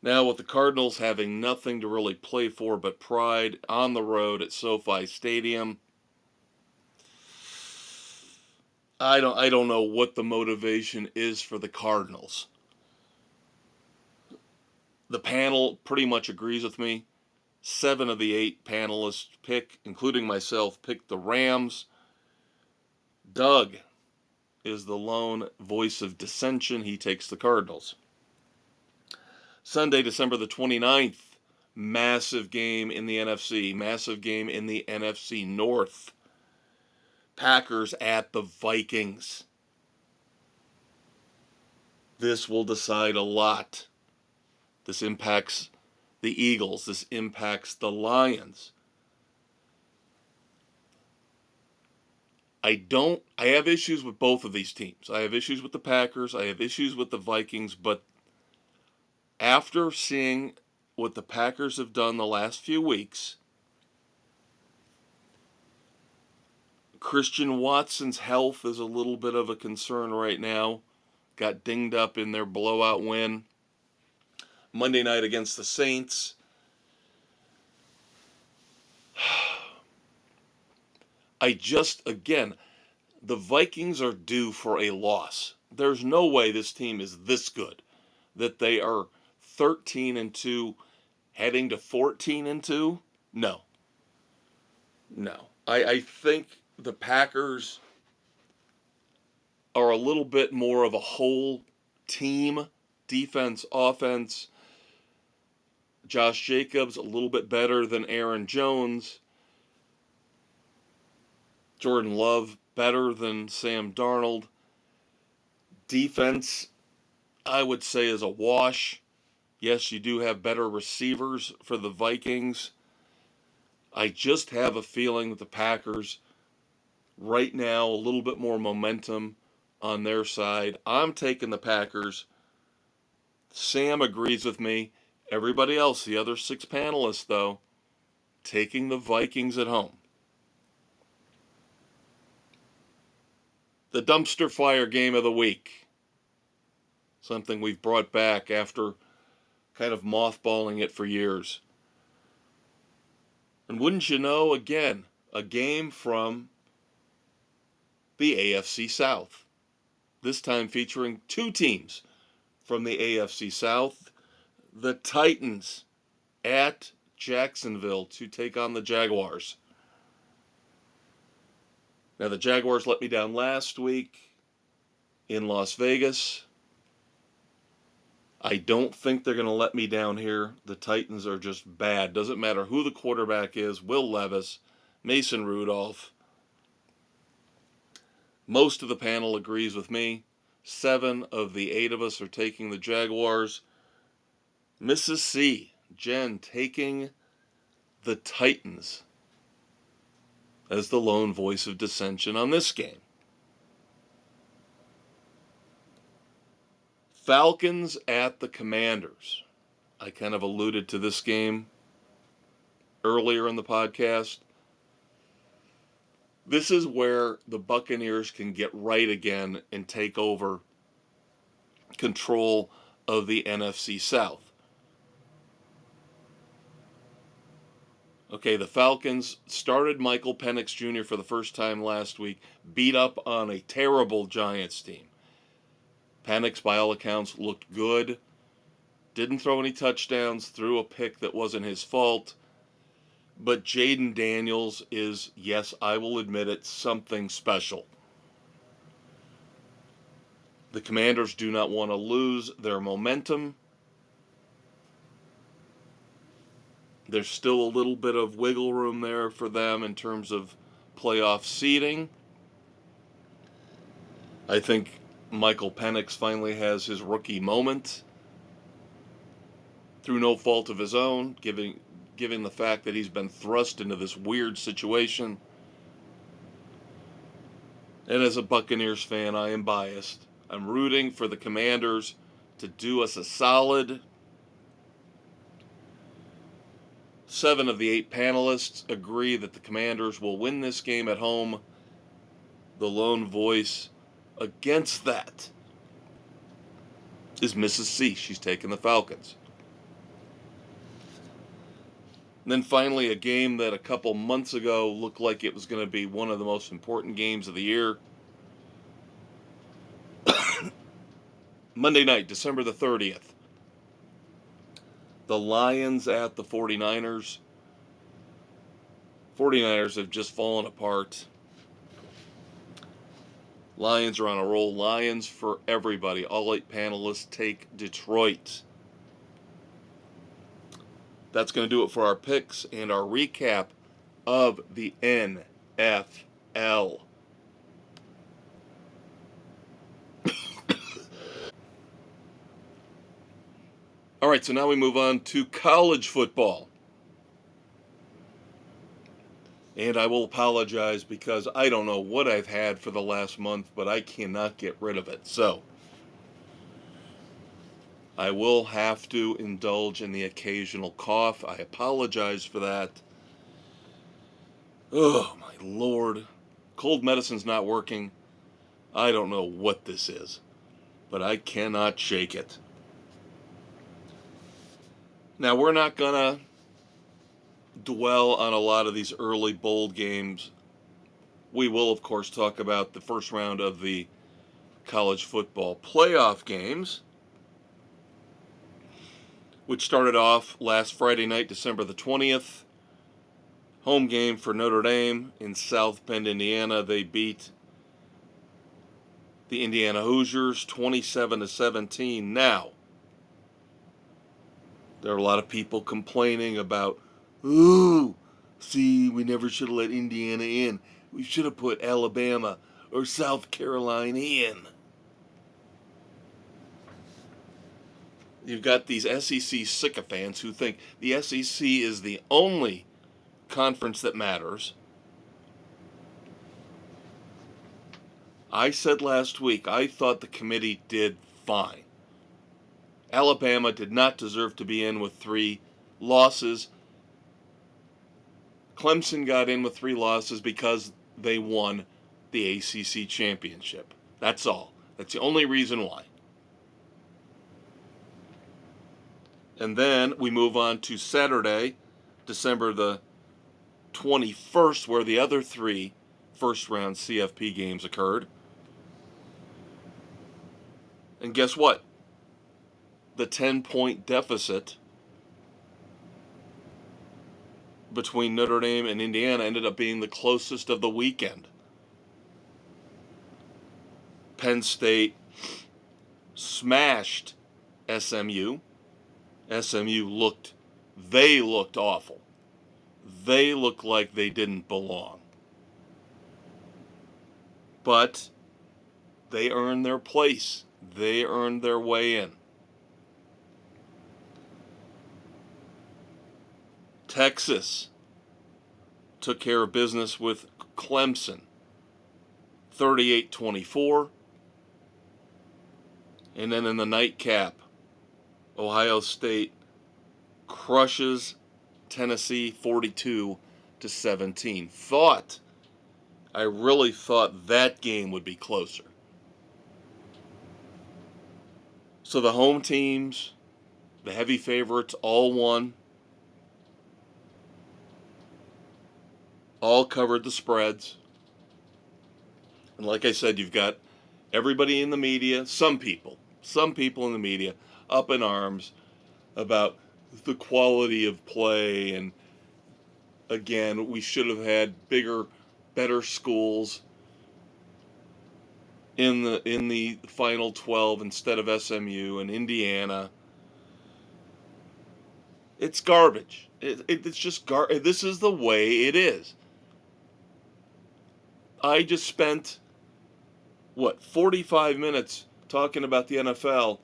Now with the Cardinals having nothing to really play for but pride on the road at SoFi Stadium, I don't know what the motivation is for the Cardinals. The panel pretty much agrees with me. 7 of the 8 panelists including myself, picked the Rams. Doug is the lone voice of dissension. He takes the Cardinals. Sunday, December the 29th, massive game in the NFC. Massive game in the NFC North. Packers at the Vikings. This will decide a lot. This impacts the Eagles. This impacts the Lions. I have issues with both of these teams. I have issues with the Packers. I have issues with the Vikings. But after seeing what the Packers have done the last few weeks, Christian Watson's health is a little bit of a concern right now. Got dinged up in their blowout win Monday night against the Saints. Again, the Vikings are due for a loss. There's no way this team is this good that they are 13-2 heading to 14-2. No. I think the Packers are a little bit more of a whole team, defense, offense. Josh Jacobs a little bit better than Aaron Jones. Jordan Love better than Sam Darnold. Defense, I would say, is a wash. Yes, you do have better receivers for the Vikings. I just have a feeling that the Packers, right now, a little bit more momentum on their side. I'm taking the Packers. Sam agrees with me. Everybody else, the other 6 panelists, though, taking the Vikings at home. The dumpster fire game of the week. Something we've brought back after kind of mothballing it for years. And wouldn't you know, again, a game from the AFC South. This time featuring 2 teams from the AFC South. The Titans at Jacksonville to take on the Jaguars. Now, the Jaguars let me down last week in Las Vegas. I don't think they're going to let me down here. The Titans are just bad. Doesn't matter who the quarterback is. Will Levis, Mason Rudolph. Most of the panel agrees with me. 7 of the 8 of us are taking the Jaguars. Mrs. C, Jen, taking the Titans as the lone voice of dissension on this game. Falcons at the Commanders. I kind of alluded to this game earlier in the podcast. This is where the Buccaneers can get right again and take over control of the NFC South. Okay, the Falcons started Michael Penix Jr. for the first time last week, beat up on a terrible Giants team. Penix, by all accounts, looked good. Didn't throw any touchdowns, threw a pick that wasn't his fault. But Jaden Daniels is, yes, I will admit it, something special. The Commanders do not want to lose their momentum. There's still a little bit of wiggle room there for them in terms of playoff seeding. I think Michael Penix finally has his rookie moment through no fault of his own, given the fact that he's been thrust into this weird situation. And as a Buccaneers fan, I am biased. I'm rooting for the Commanders to do us a solid. 7 of the 8 panelists agree that the Commanders will win this game at home. The lone voice against that is Mrs. C. She's taking the Falcons. And then finally, a game that a couple months ago looked like it was going to be one of the most important games of the year. Monday night, December the 30th. The Lions at the 49ers. 49ers have just fallen apart. Lions are on a roll. Lions for everybody. All 8 panelists take Detroit. That's going to do it for our picks and our recap of the NFL. All right, so now we move on to college football. And I will apologize because I don't know what I've had for the last month, but I cannot get rid of it. So I will have to indulge in the occasional cough. I apologize for that. Oh, my Lord. Cold medicine's not working. I don't know what this is, but I cannot shake it. Now, we're not going to dwell on a lot of these early bowl games. We will, of course, talk about the first round of the college football playoff games, which started off last Friday night, December the 20th. Home game for Notre Dame in South Bend, Indiana. They beat the Indiana Hoosiers 27-17. Now, there are a lot of people complaining about, ooh, see, we never should have let Indiana in. We should have put Alabama or South Carolina in. You've got these SEC sycophants who think the SEC is the only conference that matters. I said last week I thought the committee did fine. Alabama did not deserve to be in with 3 losses. Clemson got in with 3 losses because they won the ACC championship. That's all. That's the only reason why. And then we move on to Saturday, December the 21st, where the other 3 first-round CFP games occurred. And guess what? The 10-point deficit between Notre Dame and Indiana ended up being the closest of the weekend. Penn State smashed SMU. SMU looked awful. They looked like they didn't belong. But they earned their place. They earned their way in. Texas took care of business with Clemson, 38-24. And then in the nightcap, Ohio State crushes Tennessee 42-17. I really thought that game would be closer. So the home teams, the heavy favorites, all won. All covered the spreads. And like I said, you've got everybody in the media, some people in the media, up in arms about the quality of play, and again, we should have had bigger, better schools in the Final 12 instead of SMU and Indiana. It's garbage. It's just garbage. This is the way it is. I just spent 45 minutes talking about the NFL,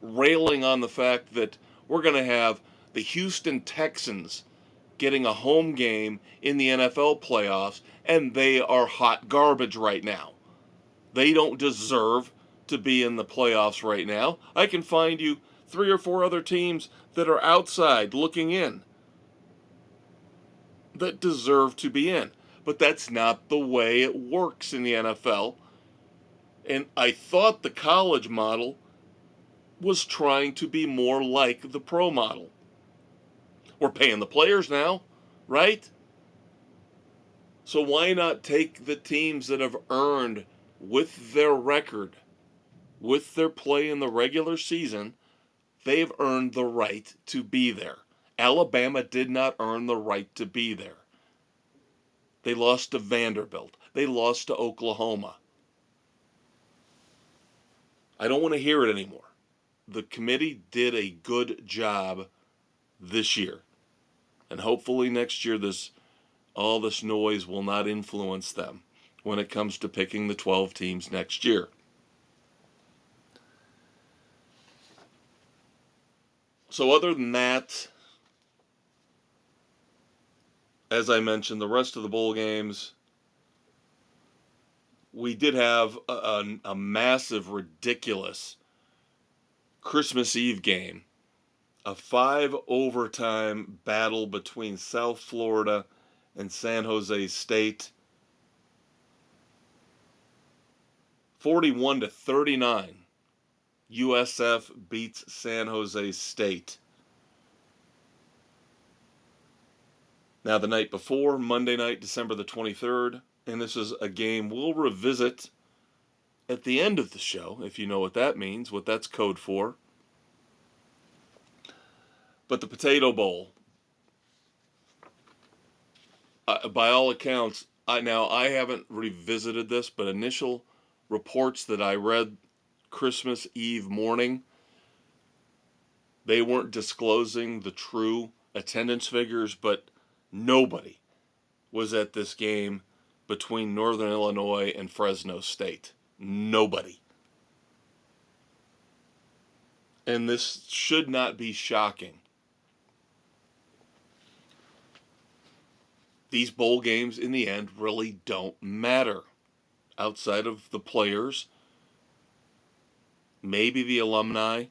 railing on the fact that we're going to have the Houston Texans getting a home game in the NFL playoffs, and they are hot garbage right now. They don't deserve to be in the playoffs right now. I can find you 3 or 4 other teams that are outside looking in that deserve to be in. But that's not the way it works in the NFL. And I thought the college model was trying to be more like the pro model. We're paying the players now, right? So why not take the teams that have earned, with their record, with their play in the regular season, they've earned the right to be there. Alabama did not earn the right to be there. They lost to Vanderbilt. They lost to Oklahoma. I don't want to hear it anymore. The committee did a good job this year. And hopefully next year all this noise will not influence them when it comes to picking the 12 teams next year. So other than that, as I mentioned, the rest of the bowl games, we did have a massive, ridiculous Christmas Eve game. A 5-overtime battle between South Florida and San Jose State. 41-39. USF beats San Jose State. Now the night before, Monday night, December the 23rd, and this is a game we'll revisit at the end of the show, if you know what that means, what that's code for. But the Potato Bowl, by all accounts, I haven't revisited this, but initial reports that I read Christmas Eve morning, they weren't disclosing the true attendance figures, but nobody was at this game between Northern Illinois and Fresno State. Nobody. And this should not be shocking. These bowl games, in the end, really don't matter. Outside of the players, maybe the alumni,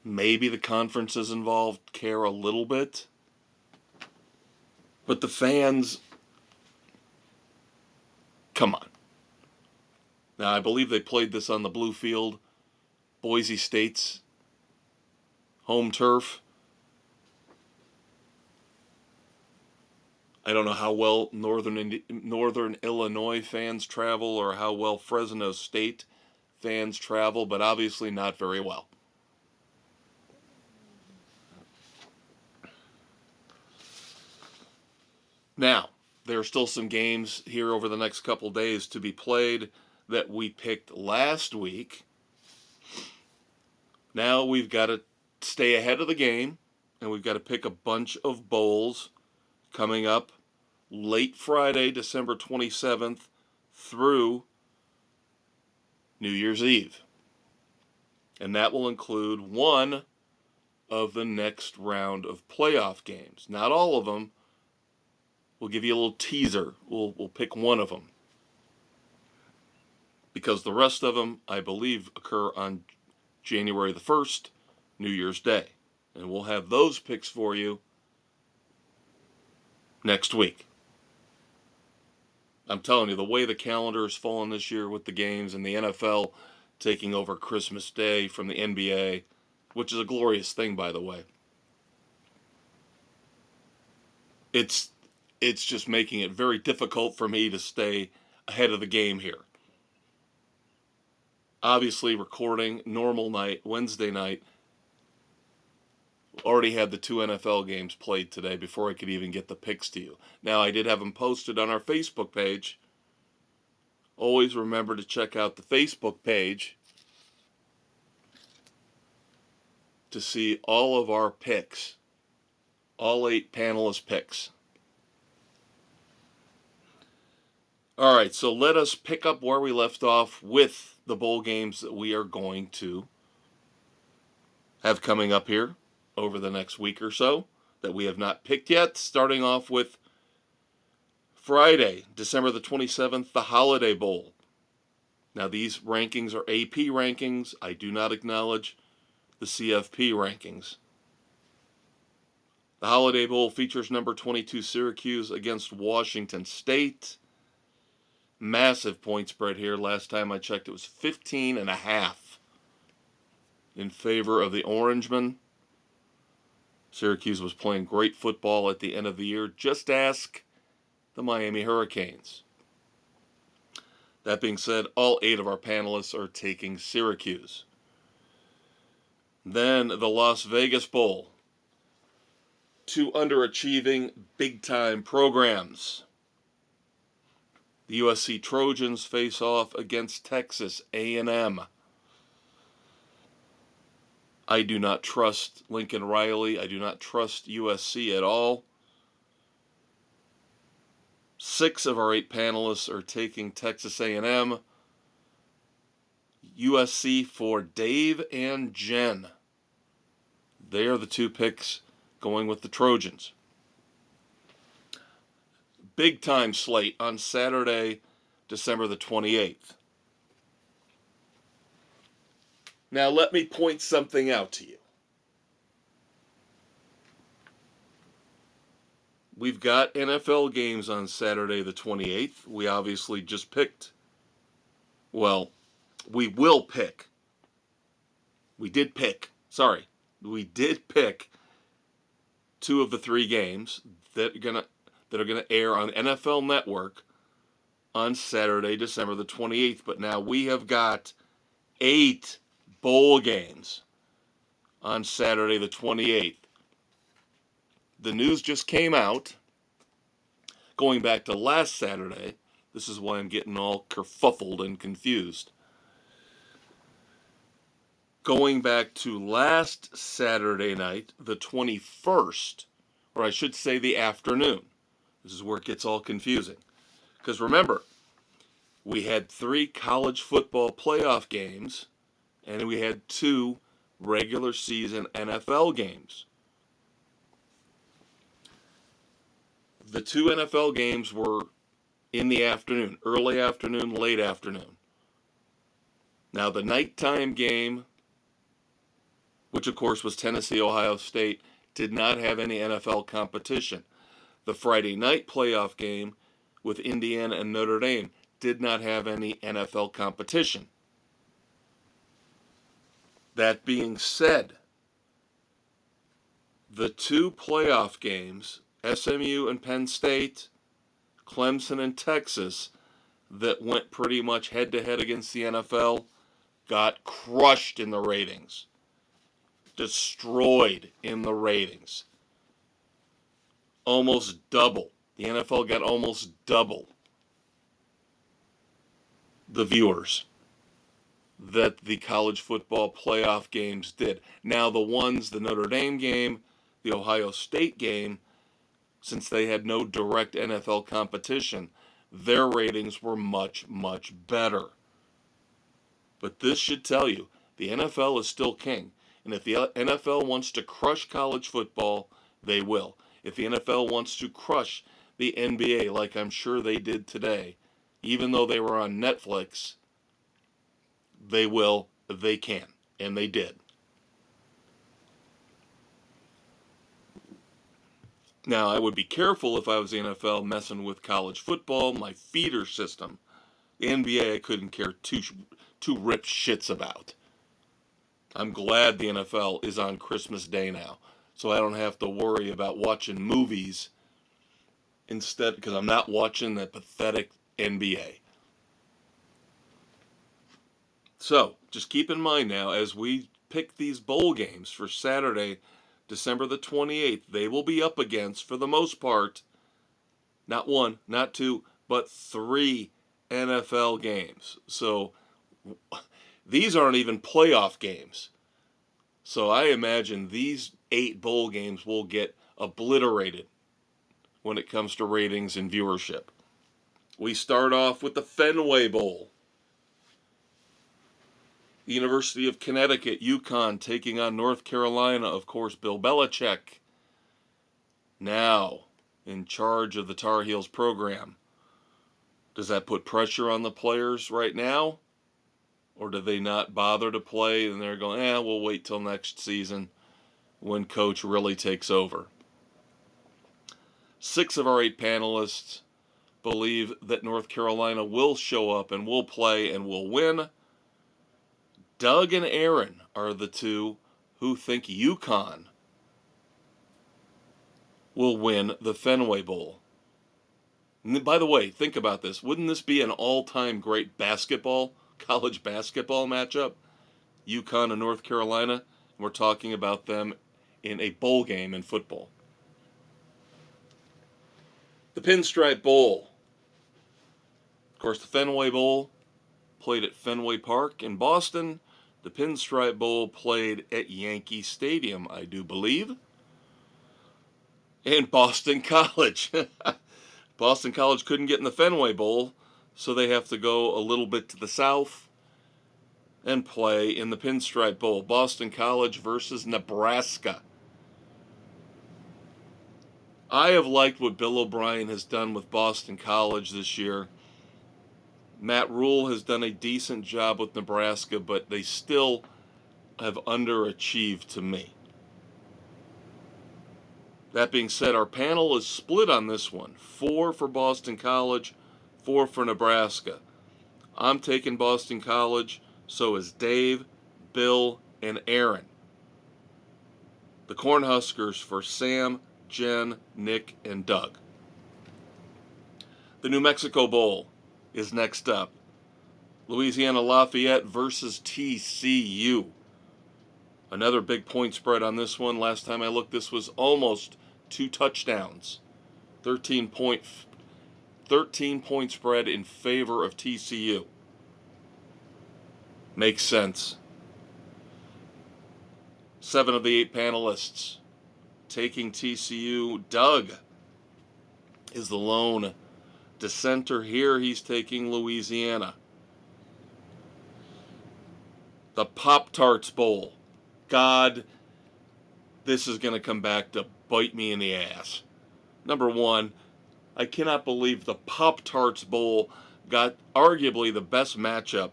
maybe the conferences involved care a little bit. But the fans, come on. Now, I believe they played this on the blue field, Boise State's home turf. I don't know how well Northern Illinois fans travel or how well Fresno State fans travel, but obviously not very well. Now, there are still some games here over the next couple days to be played that we picked last week. Now we've got to stay ahead of the game, and we've got to pick a bunch of bowls coming up late Friday, December 27th through New Year's Eve. And that will include one of the next round of playoff games. Not all of them. We'll give you a little teaser. We'll pick one of them. Because the rest of them, I believe, occur on January the 1st, New Year's Day. And we'll have those picks for you next week. I'm telling you, the way the calendar has fallen this year with the games and the NFL taking over Christmas Day from the NBA, which is a glorious thing, by the way. It's just making it very difficult for me to stay ahead of the game here. Obviously, recording normal night, Wednesday night, already had the 2 NFL games played today before I could even get the picks to you. Now, I did have them posted on our Facebook page. Always remember to check out the Facebook page to see all of our picks, all 8 panelist picks. All right, so let us pick up where we left off with the bowl games that we are going to have coming up here over the next week or so that we have not picked yet. Starting off with Friday, December the 27th, the Holiday Bowl. Now, these rankings are AP rankings. I do not acknowledge the CFP rankings. The Holiday Bowl features number 22 Syracuse against Washington State. Massive point spread here. Last time I checked, it was 15.5 in favor of the Orangemen. Syracuse was playing great football at the end of the year. Just ask the Miami Hurricanes. That being said, all 8 of our panelists are taking Syracuse. Then the Las Vegas Bowl. 2 underachieving big-time programs. The USC Trojans face off against Texas A&M. I do not trust Lincoln Riley. I do not trust USC at all. 6 of our 8 panelists are taking Texas A&M. USC for Dave and Jen. They are the 2 picks going with the Trojans. Big time slate on Saturday, December the 28th. Now let me point something out to you. We've got NFL games on Saturday the 28th. We obviously just picked Well, we will pick. We did pick. Sorry. We did pick two of the three games that are gonna air on NFL Network on Saturday, December the 28th. But now we have got 8 bowl games on Saturday the 28th. The news just came out. Going back to last Saturday, this is why I'm getting all kerfuffled and confused. Going back to last Saturday night, the 21st, or I should say the afternoon. This is where it gets all confusing. Because remember, we had 3 college football playoff games, and we had 2 regular season NFL games. The 2 NFL games were in the afternoon, early afternoon, late afternoon. Now, the nighttime game, which of course was Tennessee-Ohio State, did not have any NFL competition. The Friday night playoff game with Indiana and Notre Dame did not have any NFL competition. That being said, the 2 playoff games, SMU and Penn State, Clemson and Texas, that went pretty much head-to-head against the NFL, got crushed in the ratings. Destroyed in the ratings. Almost double. The NFL got almost double the viewers that the college football playoff games did. Now the Notre Dame game, the Ohio State game, since they had no direct NFL competition, their ratings were much, much better. But this should tell you, the NFL is still king. And if the NFL wants to crush college football, they will. If the NFL wants to crush the NBA, like I'm sure they did today, even though they were on Netflix, they will, they can, and they did. Now, I would be careful if I was the NFL messing with college football, my feeder system. The NBA I couldn't care two rip shits about. I'm glad the NFL is on Christmas Day now, so I don't have to worry about watching movies instead, because I'm not watching that pathetic NBA. So, just keep in mind now, as we pick these bowl games for Saturday, December the 28th, they will be up against, for the most part, not 1, not 2, but 3 NFL games. So, these aren't even playoff games. So I imagine these 8 bowl games will get obliterated when it comes to ratings and viewership. We start off with the Fenway Bowl. The University of Connecticut, UConn, taking on North Carolina, of course, Bill Belichick, now in charge of the Tar Heels program. Does that put pressure on the players right now? Or do they not bother to play and they're going, we'll wait till next season when coach really takes over? 6 of our 8 panelists believe that North Carolina will show up and will play and will win. Doug and Aaron are the 2 who think UConn will win the Fenway Bowl. And by the way, think about this. Wouldn't this be an all-time great college basketball matchup? UConn and North Carolina. We're talking about them in a bowl game in football. The Pinstripe Bowl. Of course, the Fenway Bowl played at Fenway Park in Boston. The Pinstripe Bowl played at Yankee Stadium, I do believe. And Boston College. Boston College couldn't get in the Fenway Bowl, so they have to go a little bit to the south and play in the Pinstripe Bowl. Boston College versus Nebraska. I have liked what Bill O'Brien has done with Boston College this year. Matt Rule has done a decent job with Nebraska, but they still have underachieved to me. That being said, our panel is split on this one. 4 for Boston College, 4 for Nebraska. I'm taking Boston College. So is Dave, Bill, and Aaron. The Cornhuskers for Sam, Jen, Nick, and Doug. The New Mexico Bowl is next up. Louisiana Lafayette versus TCU. Another big point spread on this one. Last time I looked, this was almost 2 touchdowns. 13-point spread in favor of TCU. Makes sense. 7 of the 8 panelists taking TCU. Doug is the lone dissenter here. He's taking Louisiana. The Pop-Tarts Bowl. God, this is going to come back to bite me in the ass. Number one, I cannot believe the Pop-Tarts Bowl got arguably the best matchup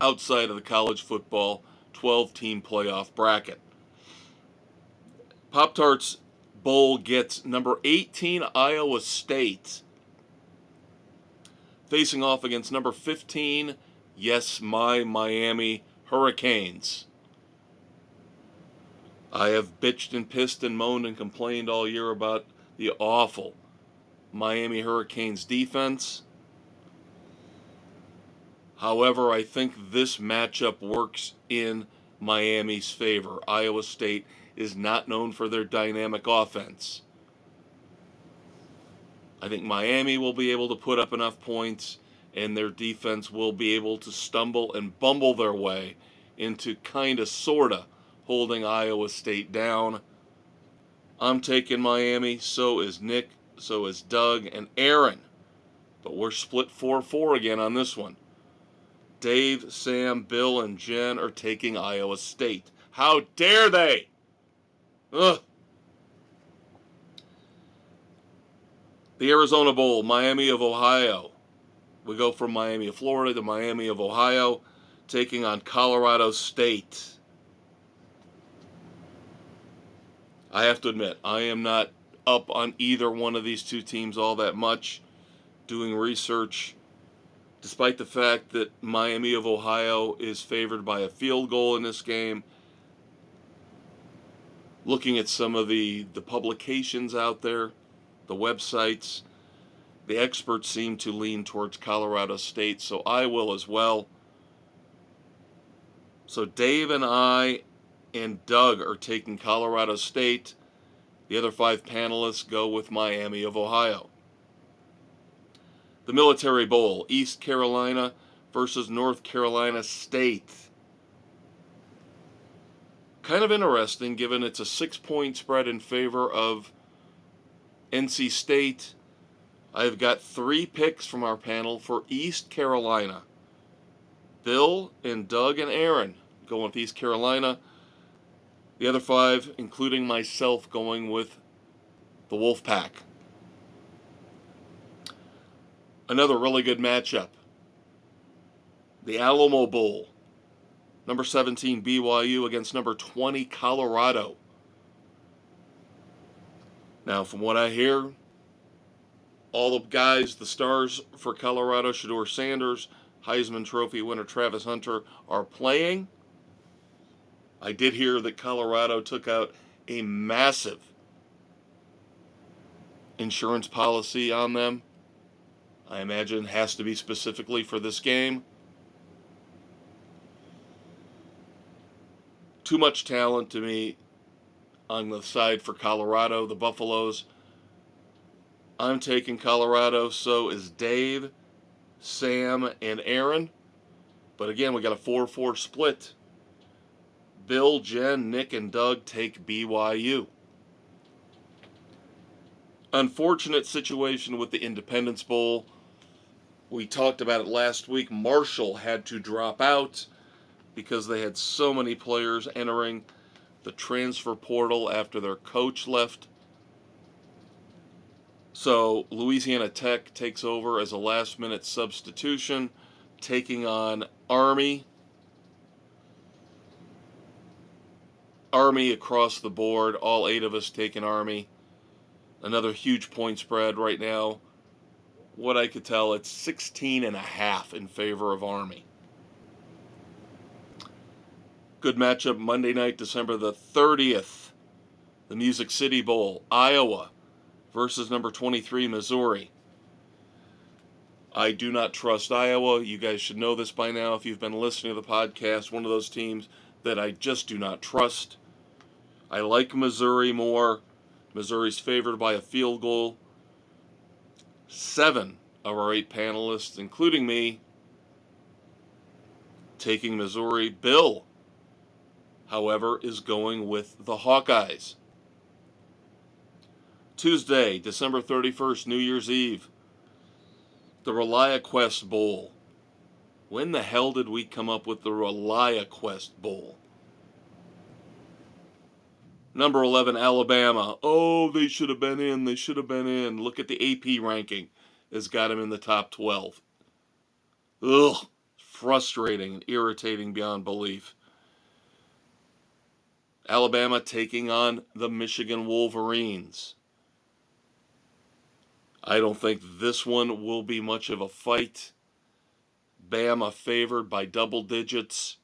outside of the college football 12-team playoff bracket. Pop-Tarts Bowl gets number 18 Iowa State facing off against number 15, yes, my Miami Hurricanes. I have bitched and pissed and moaned and complained all year about the awful Miami Hurricanes defense. However, I think this matchup works in Miami's favor. Iowa State is not known for their dynamic offense. I think Miami will be able to put up enough points, and their defense will be able to stumble and bumble their way into kind of, sort of, holding Iowa State down. I'm taking Miami, so is Nick, so is Doug and Aaron. But we're split 4-4 again on this one. Dave, Sam, Bill, and Jen are taking Iowa State. How dare they? Ugh. The Arizona Bowl, Miami of Ohio. We go from Miami of Florida to Miami of Ohio, taking on Colorado State. I have to admit, I am not up on either one of these two teams all that much. Doing research, despite the fact that Miami of Ohio is favored by a field goal in this game, looking at some of the publications out there, the websites, the experts seem to lean towards Colorado State, so I will as well. So Dave and I and Doug are taking Colorado State. The other 5 panelists go with Miami of Ohio. The Military Bowl, East Carolina versus North Carolina State. Kind of interesting, given it's a 6-point spread in favor of NC State. I've got 3 picks from our panel for East Carolina. Bill and Doug and Aaron going with East Carolina. The other 5, including myself, going with the Wolfpack. Another really good matchup. The Alamo Bowl. Number 17 BYU against number 20 Colorado. Now, from what I hear, all the guys, the stars for Colorado, Shedeur Sanders, Heisman Trophy winner Travis Hunter, are playing. I did hear that Colorado took out a massive insurance policy on them. I imagine it has to be specifically for this game. Too much talent to me on the side for Colorado, the Buffaloes. I'm taking Colorado, so is Dave, Sam, and Aaron. But again, we got a 4-4 split. Bill, Jen, Nick, and Doug take BYU. Unfortunate situation with the Independence Bowl. We talked about it last week. Marshall had to drop out because they had so many players entering the transfer portal after their coach left. So Louisiana Tech takes over as a last-minute substitution, taking on Army. Army across the board, all 8 of us taking Army. Another huge point spread right now. what I could tell, it's 16.5 in favor of Army. Good matchup Monday night, December the 30th. The Music City Bowl, Iowa versus number 23, Missouri. I do not trust Iowa. You guys should know this by now if you've been listening to the podcast. One of those teams that I just do not trust. I like Missouri more. Missouri's favored by a field goal. 7 of our 8 panelists, including me, taking Missouri. Bill, however, is going with the Hawkeyes. Tuesday, December 31st, New Year's Eve, the ReliaQuest Bowl. When the hell did we come up with the ReliaQuest Bowl? Number 11, Alabama. Oh, they should have been in. They should have been in. Look at the AP ranking. It's got them in the top 12. Ugh. Frustrating and irritating beyond belief. Alabama taking on the Michigan Wolverines. I don't think this one will be much of a fight. Bama favored by double digits.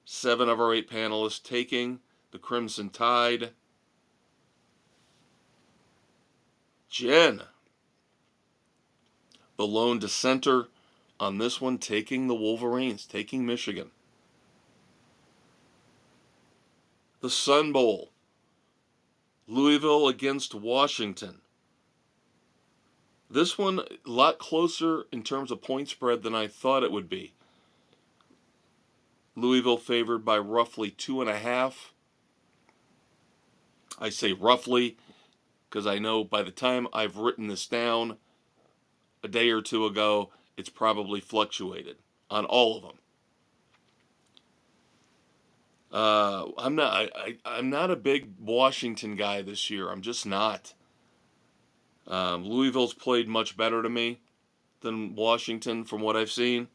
7 of our 8 panelists taking the Crimson Tide. Jen, the lone dissenter on this one, taking the Wolverines, taking Michigan. The Sun Bowl, Louisville against Washington. This one, a lot closer in terms of point spread than I thought it would be. Louisville favored by roughly 2.5. I say roughly because I know by the time I've written this down a day or two ago, it's probably fluctuated on all of them. I'm not a big Washington guy this year. I'm just not. Louisville's played much better to me than Washington from what I've seen.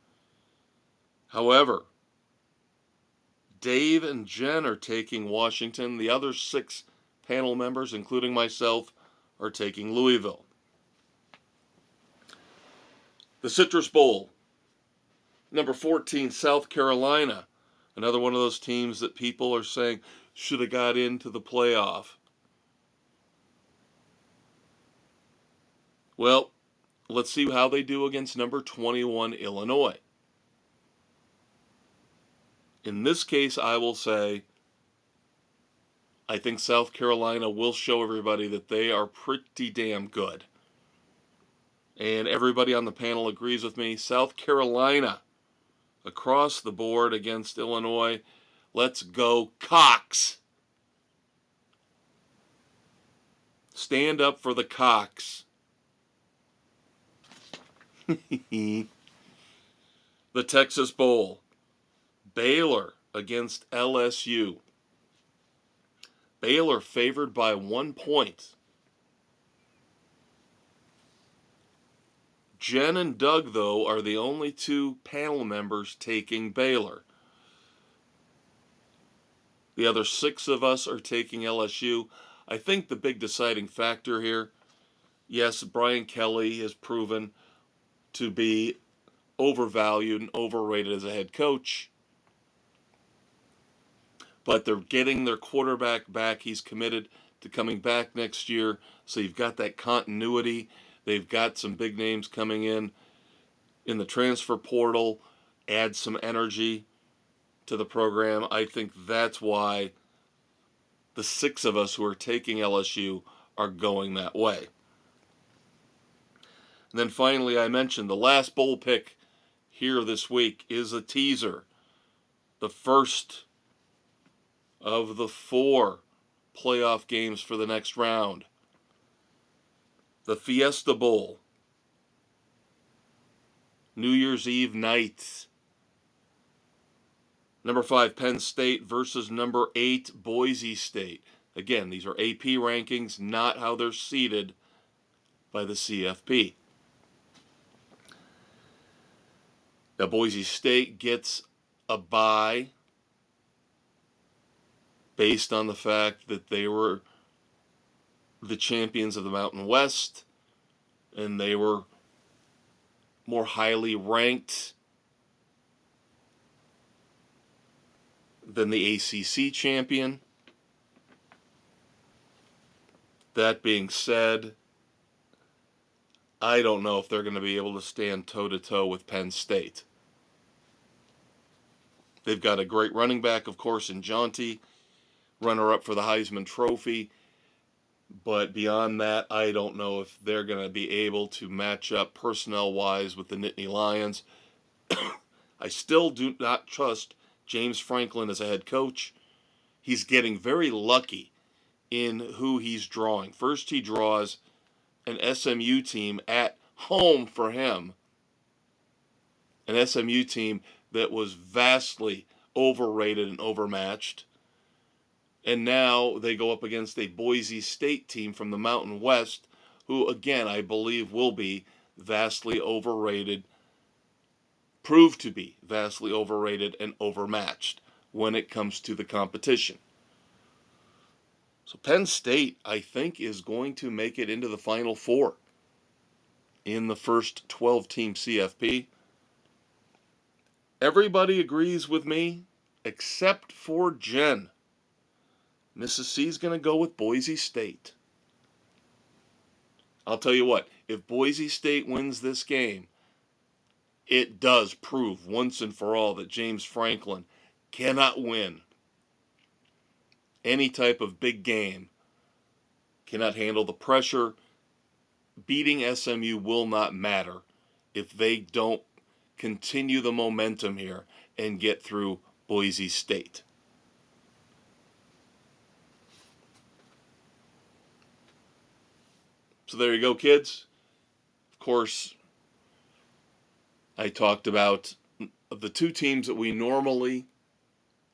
However, Dave and Jen are taking Washington. The other 6 panel members, including myself, are taking Louisville. The Citrus Bowl, number 14, South Carolina. Another one of those teams that people are saying should have got into the playoff. Well, let's see how they do against number 21, Illinois. In this case, I will say I think South Carolina will show everybody that they are pretty damn good. And everybody on the panel agrees with me. South Carolina across the board against Illinois. Let's go, Cox. Stand up for the Cox. The Texas Bowl. Baylor against LSU. Baylor favored by 1 point. Jen and Doug, though, are the only 2 panel members taking Baylor. The other 6 of us are taking LSU. I think the big deciding factor here, yes, Brian Kelly has proven to be overvalued and overrated as a head coach. But they're getting their quarterback back. He's committed to coming back next year. So you've got that continuity. They've got some big names coming in the transfer portal. Add some energy to the program. I think that's why the 6 of us who are taking LSU are going that way. And then finally, I mentioned the last bowl pick here this week is a teaser. The first of the 4 playoff games for the next round. The Fiesta Bowl. New Year's Eve night. Number 5, Penn State versus number 8, Boise State. Again, these are AP rankings, not how they're seeded by the CFP. Now, Boise State gets a bye based on the fact that they were the champions of the Mountain West, and they were more highly ranked than the ACC champion. That being said, I don't know if they're going to be able to stand toe-to-toe with Penn State. They've got a great running back, of course, in Jonty, runner-up for the Heisman Trophy. But beyond that, I don't know if they're going to be able to match up personnel-wise with the Nittany Lions. I still do not trust James Franklin as a head coach. He's getting very lucky in who he's drawing. First, he draws an SMU team at home for him. An SMU team that was vastly overrated and overmatched. And now they go up against a Boise State team from the Mountain West, who, again, I believe will be vastly overrated, proved to be vastly overrated and overmatched when it comes to the competition. So Penn State, I think, is going to make it into the Final Four in the first 12-team CFP. Everybody agrees with me except for Jen. Mrs. C is going to go with Boise State. I'll tell you what, if Boise State wins this game, it does prove once and for all that James Franklin cannot win any type of big game, cannot handle the pressure. Beating SMU will not matter if they don't continue the momentum here and get through Boise State. So there you go, kids. Of course, I talked about the two teams that we normally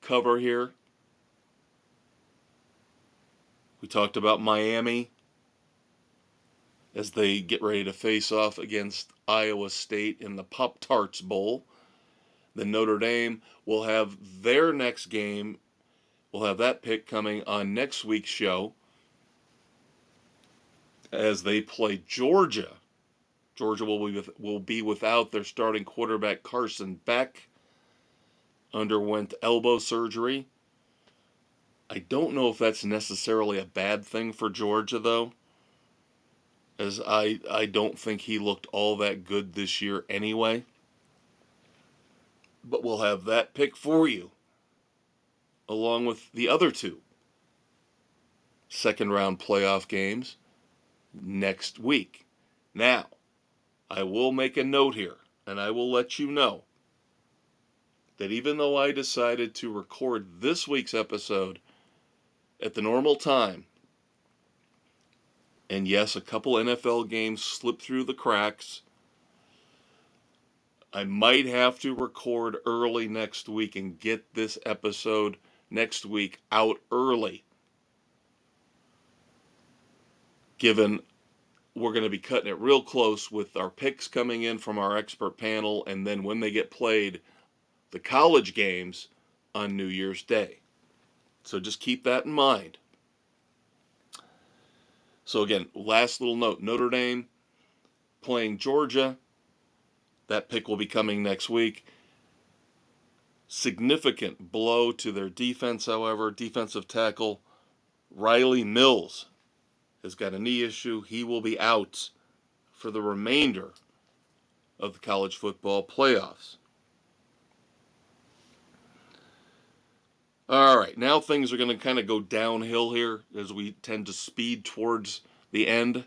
cover here. We talked about Miami as they get ready to face off against Iowa State in the Pop-Tarts Bowl. Then Notre Dame will have their next game. We'll have that pick coming on next week's show as they play Georgia. Georgia will be without their starting quarterback Carson Beck. Underwent elbow surgery. I don't know if that's necessarily a bad thing for Georgia, though, as I don't think he looked all that good this year anyway. But we'll have that pick for you, along with the other two second-round playoff games next week. Now, I will make a note here, and I will let you know that even though I decided to record this week's episode at the normal time, and yes, a couple NFL games slipped through the cracks, I might have to record early next week and get this episode next week out early, given we're going to be cutting it real close with our picks coming in from our expert panel, and then when they get played, the college games on New Year's Day. So just keep that in mind. So again, last little note, Notre Dame playing Georgia. That pick will be coming next week. Significant blow to their defense, however. Defensive tackle Riley Mills has got a knee issue. He will be out for the remainder of the college football playoffs. All right, now things are going to kind of go downhill here as we tend to speed towards the end.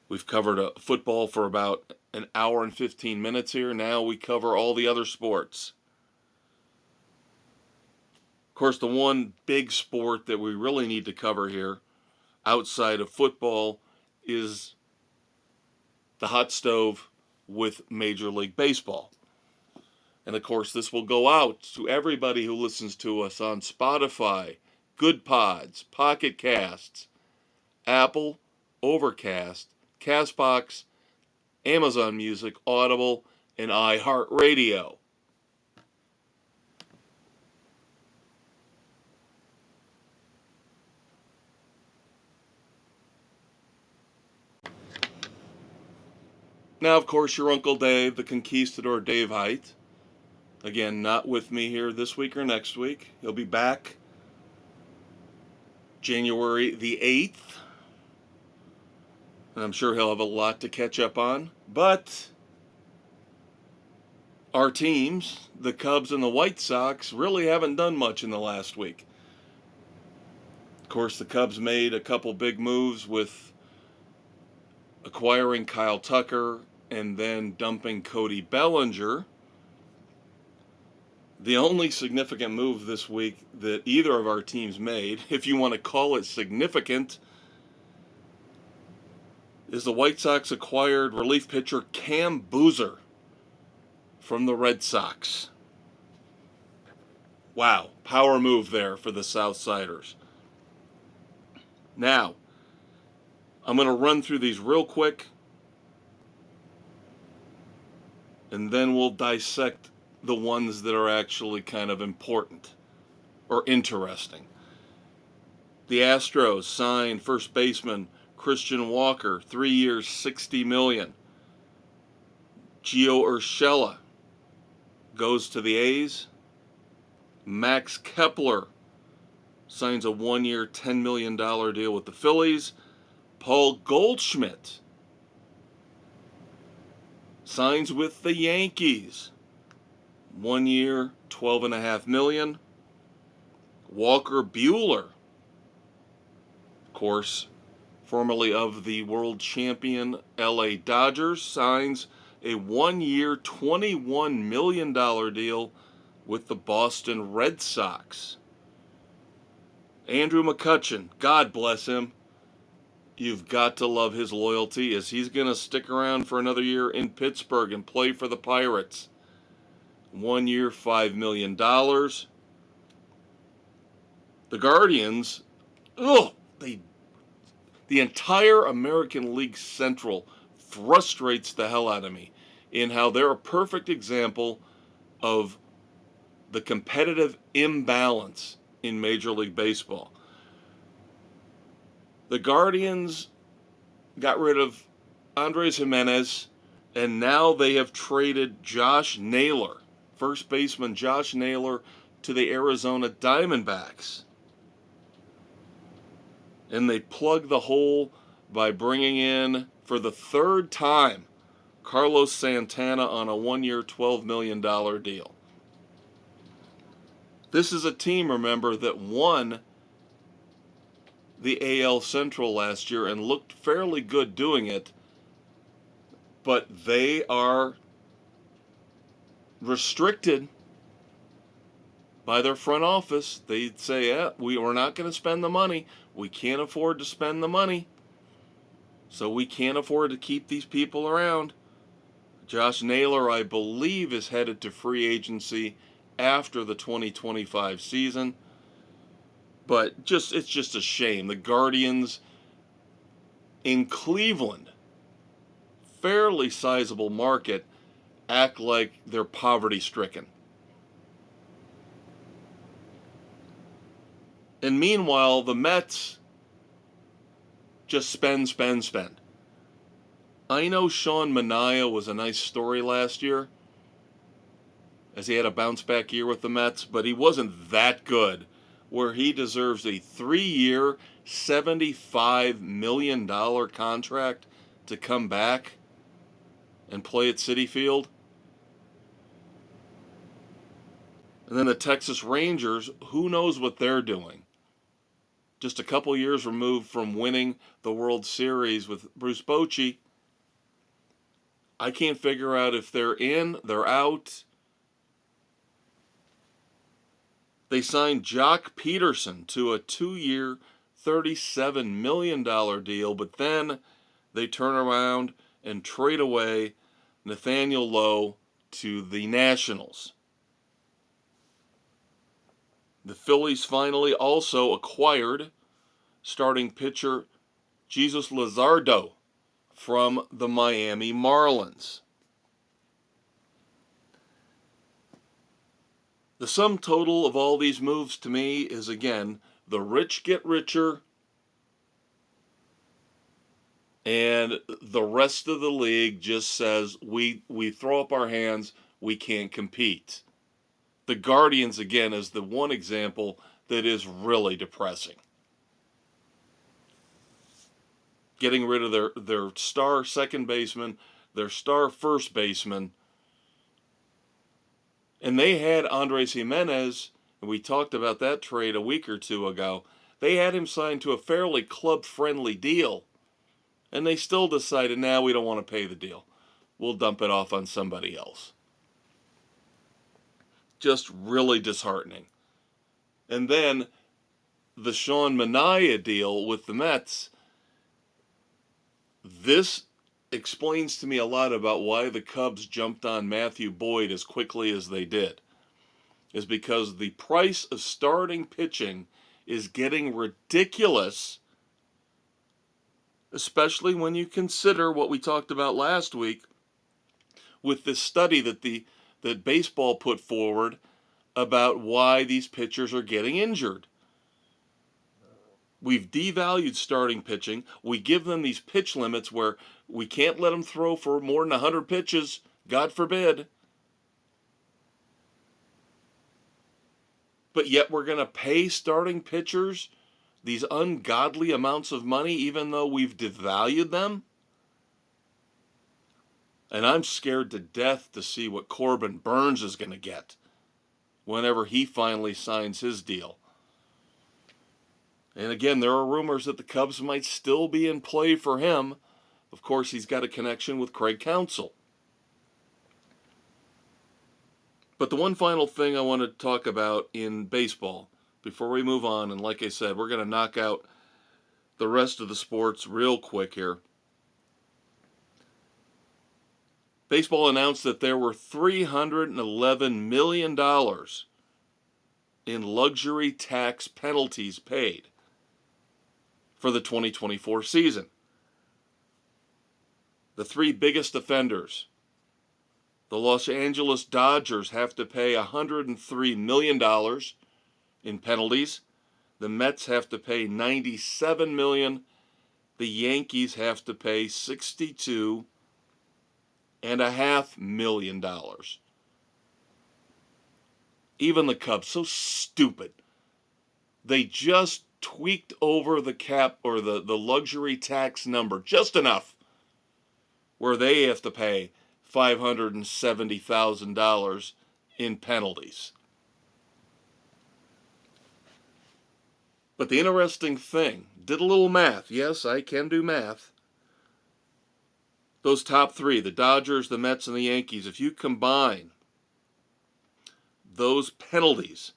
We've covered football for about an hour and 15 minutes here. Now we cover all the other sports. Of course, the one big sport that we really need to cover here outside of football is the hot stove with Major League Baseball. And of course, this will go out to everybody who listens to us on Spotify, Good Pods, Pocket Casts, Apple, Overcast, Castbox, Amazon Music, Audible, and iHeartRadio. Now, of course, your Uncle Dave, the Conquistador Dave Height, again, not with me here this week or next week. He'll be back January the 8th, and I'm sure he'll have a lot to catch up on. But our teams, the Cubs and the White Sox, really haven't done much in the last week. Of course, the Cubs made a couple big moves with acquiring Kyle Tucker and then dumping Cody Bellinger. The only significant move this week that either of our teams made, if you want to call it significant, is the White Sox acquired relief pitcher Cam Boozer from the Red Sox. Wow, power move there for the Southsiders. Now, I'm going to run through these real quick, and then we'll dissect the ones that are actually kind of important or interesting. The Astros signed first baseman Christian Walker, 3 years, $60 million. Gio Urshela goes to the A's. Max Kepler signs a 1-year, $10 million deal with the Phillies. Paul Goldschmidt signs with the Yankees. 1 year, $12.5 million. Walker Buehler, of course, formerly of the world champion LA Dodgers, signs a 1-year, $21 million deal with the Boston Red Sox. Andrew McCutchen, God bless him. You've got to love his loyalty, as he's going to stick around for another year in Pittsburgh and play for the Pirates. 1 year, $5 million. The Guardians, the entire American League Central frustrates the hell out of me in how they're a perfect example of the competitive imbalance in Major League Baseball. The Guardians got rid of Andres Jimenez, and now they have traded Josh Naylor, first baseman Josh Naylor, to the Arizona Diamondbacks. And they plug the hole by bringing in, for the third time, Carlos Santana on a 1-year, $12 million deal. This is a team, remember, that won the AL Central last year and looked fairly good doing it, but they are restricted by their front office. They'd say, we're not going to spend the money. We can't afford to spend the money, so we can't afford to keep these people around. Josh Naylor, I believe, is headed to free agency after the 2025 season. But it's just a shame. The Guardians in Cleveland, fairly sizable market, act like they're poverty-stricken. And meanwhile, the Mets just spend. I know Sean Manaea was a nice story last year, as he had a bounce-back year with the Mets, but he wasn't that good, where he deserves a 3-year, $75 million contract to come back and play at Citi Field. And then the Texas Rangers, who knows what they're doing? Just a couple years removed from winning the World Series with Bruce Bochy. I can't figure out if they're in, they're out. They signed Jock Peterson to a 2-year, $37 million deal, but then they turn around and trade away Nathaniel Lowe to the Nationals. The Phillies finally also acquired starting pitcher Jesus Luzardo from the Miami Marlins. The sum total of all these moves to me is, again, the rich get richer And the rest of the league just says, we throw up our hands, we can't compete. The Guardians, again, is the one example that is really depressing. Getting rid of their star second baseman, their star first baseman. And they had Andres Jimenez, and we talked about that trade a week or two ago. They had him signed to a fairly club-friendly deal. And they still decided, now we don't want to pay the deal. We'll dump it off on somebody else. Just really disheartening. And then the Sean Manaea deal with the Mets. This explains to me a lot about why the Cubs jumped on Matthew Boyd as quickly as they did. Is because the price of starting pitching is getting ridiculous, especially when you consider what we talked about last week with this study that baseball put forward about why these pitchers are getting injured. We've devalued starting pitching. We give them these pitch limits where we can't let them throw for more than 100 pitches, God forbid. But yet we're going to pay starting pitchers these ungodly amounts of money even though we've devalued them? And I'm scared to death to see what Corbin Burns is going to get whenever he finally signs his deal. And again, there are rumors that the Cubs might still be in play for him. Of course, he's got a connection with Craig Counsell. But the one final thing I want to talk about in baseball before we move on, and like I said, we're going to knock out the rest of the sports real quick here. Baseball announced that there were $311 million in luxury tax penalties paid for the 2024 season. The three biggest offenders: the Los Angeles Dodgers have to pay $103 million in penalties. The Mets have to pay $97 million. The Yankees have to pay $62.5 million. Even the Cubs, so stupid. They just tweaked over the cap or the luxury tax number just enough where they have to pay $570,000 in penalties. But the interesting thing, did a little math. Yes, I can do math. Those top three, the Dodgers, the Mets, and the Yankees, if you combine those penalties,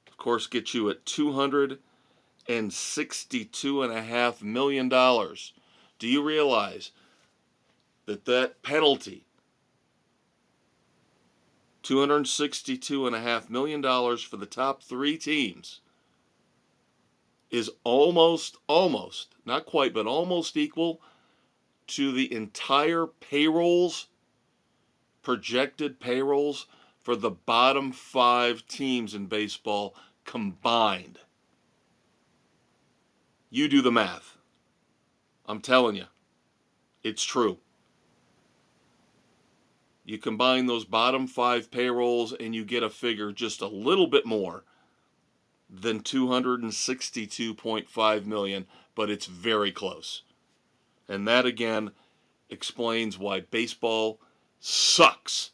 of course, get you at $262.5 million. Do you realize that penalty, $262.5 million for the top three teams, is almost, not quite, but almost equal to the entire projected payrolls for the bottom five teams in baseball combined. You do the math. I'm telling you, it's true. You combine those bottom five payrolls and you get a figure just a little bit more than $262.5 million, but it's very close. And that, again, explains why baseball sucks.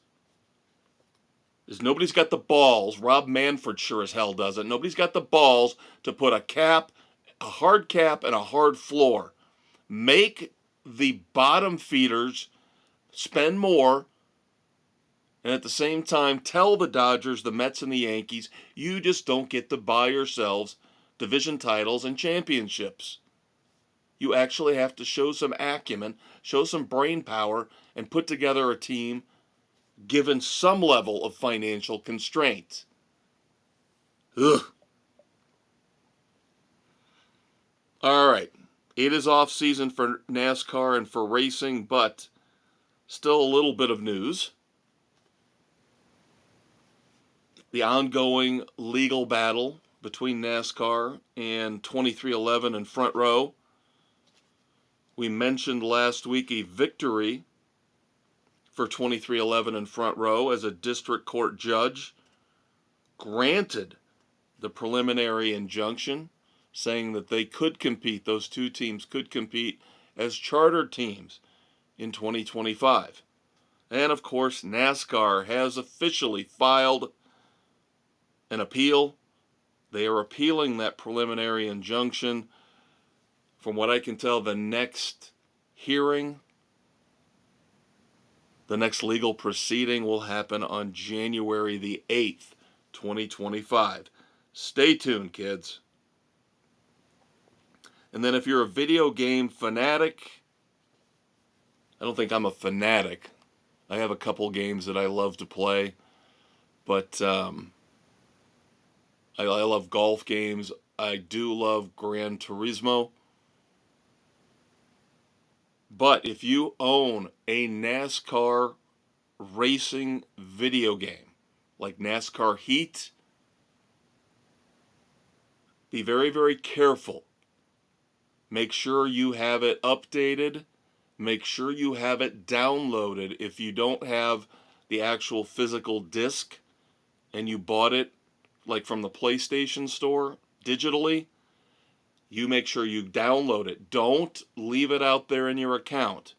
Is nobody's got the balls. Rob Manfred sure as hell doesn't. Nobody's got the balls to put a hard cap, and a hard floor. Make the bottom feeders spend more, and at the same time tell the Dodgers, the Mets, and the Yankees, you just don't get to buy yourselves division titles and championships. You actually have to show some acumen, show some brain power, and put together a team given some level of financial constraint. Ugh. All right. It is off season for NASCAR and for racing, but still a little bit of news. The ongoing legal battle between NASCAR and 2311 and Front Row. We mentioned last week a victory for 2311 in Front Row as a district court judge granted the preliminary injunction saying that they could compete, those two teams could compete as charter teams in 2025. And of course, NASCAR has officially filed an appeal. They are appealing that preliminary injunction. From what I can tell, the next hearing, the next legal proceeding will happen on January the 8th, 2025. Stay tuned, kids. And then if you're a video game fanatic, I don't think I'm a fanatic. I have a couple games that I love to play, but I love golf games. I do love Gran Turismo. But if you own a NASCAR racing video game, like NASCAR Heat, be very, very careful. Make sure you have it updated. Make sure you have it downloaded. If you don't have the actual physical disc and you bought it like from the PlayStation Store digitally, you make sure you download it. Don't leave it out there in your account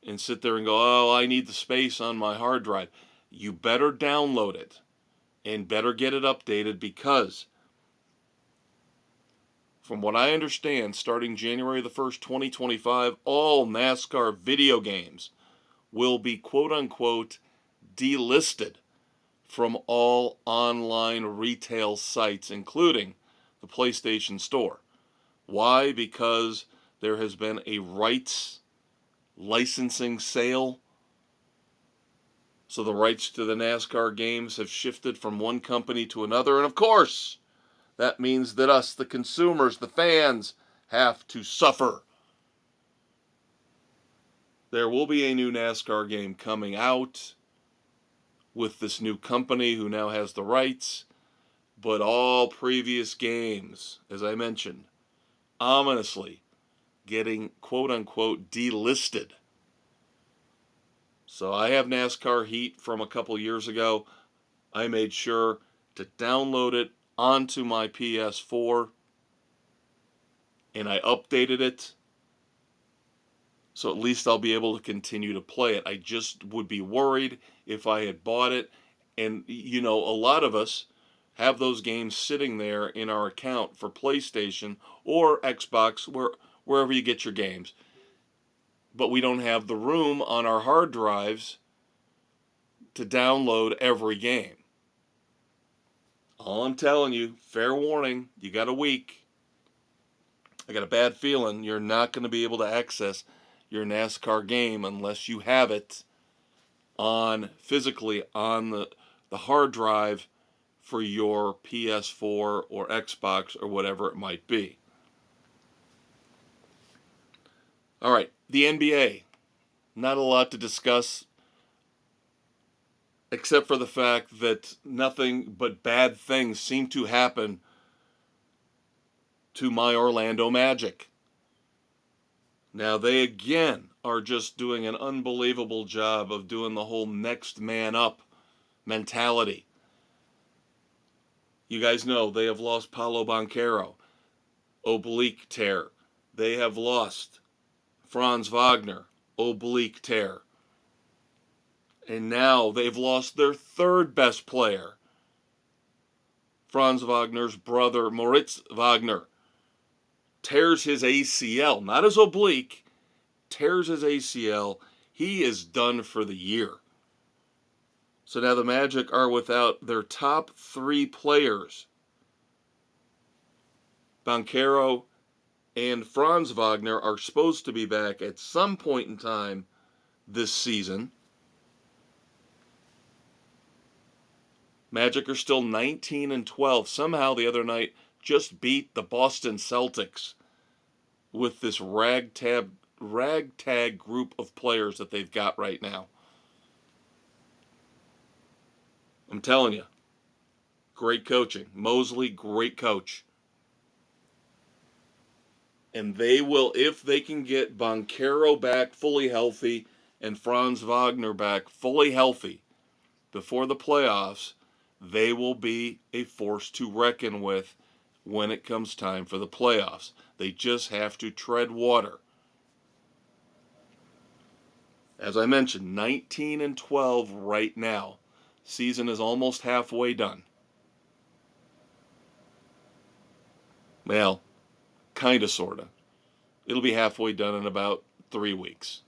and sit there and go, oh, I need the space on my hard drive. You better download it and better get it updated, because from what I understand, starting January the 1st, 2025, all NASCAR video games will be quote-unquote delisted from all online retail sites, including the PlayStation Store. Why? Because there has been a rights licensing sale. So the rights to the NASCAR games have shifted from one company to another. And of course, that means that us, the consumers, the fans, have to suffer. There will be a new NASCAR game coming out with this new company who now has the rights. But all previous games, as I mentioned, ominously getting quote-unquote delisted. So I have NASCAR Heat from a couple years ago. I made sure to download it onto my PS4, and I updated it, so at least I'll be able to continue to play it. I just would be worried if I had bought it, and you know, a lot of us have those games sitting there in our account for PlayStation or Xbox, wherever you get your games, but we don't have the room on our hard drives to download every game. All I'm telling you, fair warning, you got a week. I got a bad feeling you're not going to be able to access your NASCAR game unless you have it on physically on the hard drive for your PS4 or Xbox or whatever it might be. All right, the NBA. Not a lot to discuss, except for the fact that nothing but bad things seem to happen to my Orlando Magic. Now, they again are just doing an unbelievable job of doing the whole next man up mentality. You guys know they have lost Paolo Banchero, oblique tear. They have lost Franz Wagner, oblique tear. And now they've lost their third best player, Franz Wagner's brother, Moritz Wagner. Tears his ACL, not his oblique, tears his ACL. He is done for the year. So now the Magic are without their top three players, Banchero and Franz Wagner are supposed to be back at some point in time this season. Magic are still 19-12. Somehow the other night just beat the Boston Celtics with this ragtag group of players that they've got right now. I'm telling you, great coaching. Mosley, great coach. And they will, if they can get Boncaro back fully healthy and Franz Wagner back fully healthy before the playoffs, they will be a force to reckon with when it comes time for the playoffs. They just have to tread water. As I mentioned, 19 and 12 right now. Season is almost halfway done. Well, kind of, sort of. It'll be halfway done in about 3 weeks.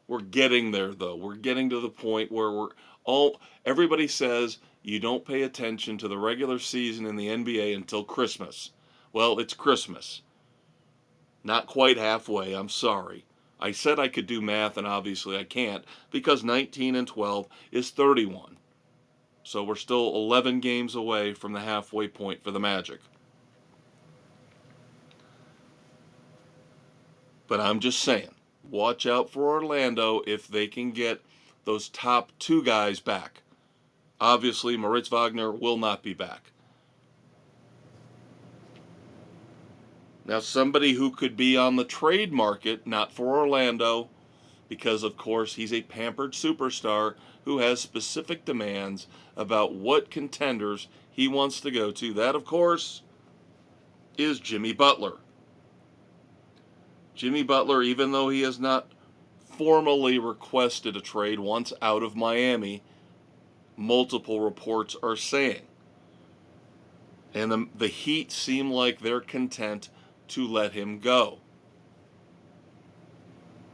We're getting there, though. We're getting to the point where everybody says you don't pay attention to the regular season in the NBA until Christmas. Well, it's Christmas. Not quite halfway, I'm sorry. I said I could do math, and obviously I can't, because 19 and 12 is 31. So we're still 11 games away from the halfway point for the Magic. But I'm just saying, watch out for Orlando if they can get those top 2 guys back. Obviously, Moritz Wagner will not be back. Now, somebody who could be on the trade market, not for Orlando, because, of course, he's a pampered superstar who has specific demands about what contenders he wants to go to. That, of course, is Jimmy Butler. Jimmy Butler, even though he has not formally requested a trade once out of Miami, multiple reports are saying. And the Heat seem like they're content to let him go.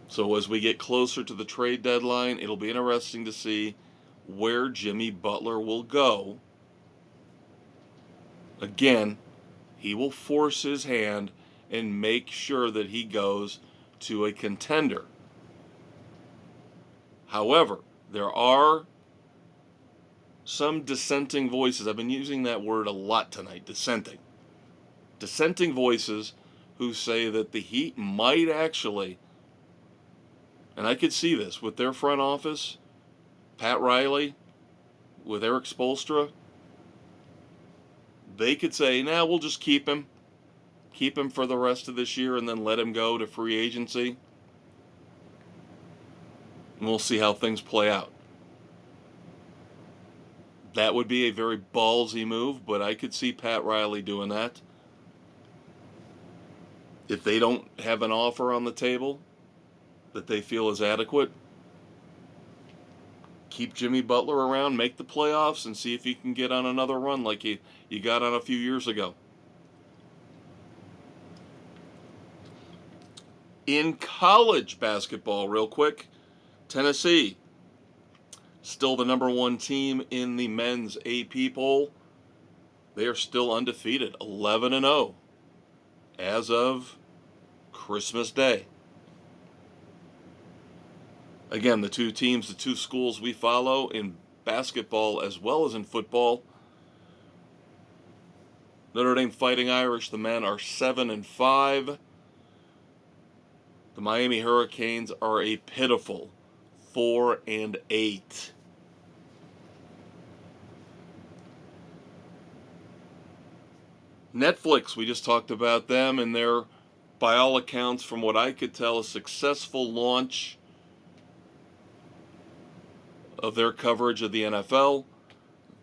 So as we get closer to the trade deadline, it'll be interesting to see where Jimmy Butler will go. Again, he will force his hand and make sure that he goes to a contender. However, there are some dissenting voices. I've been using that word a lot tonight, dissenting. Dissenting voices who say that the Heat might actually, and I could see this with their front office, Pat Riley, with Eric Spoelstra, they could say, nah, we'll just keep him for the rest of this year and then let him go to free agency. And we'll see how things play out. That would be a very ballsy move, but I could see Pat Riley doing that. If they don't have an offer on the table that they feel is adequate, keep Jimmy Butler around, make the playoffs, and see if you can get on another run like you got on a few years ago. In college basketball, real quick, Tennessee, still the number 1 team in the men's AP poll. They are still undefeated, 11-0, as of Christmas Day. Again, the 2 teams, the 2 schools we follow in basketball as well as in football. Notre Dame Fighting Irish, the men are 7-5. The Miami Hurricanes are a pitiful 4-8. Netflix, we just talked about them and their, by all accounts, from what I could tell, a successful launch of their coverage of the NFL.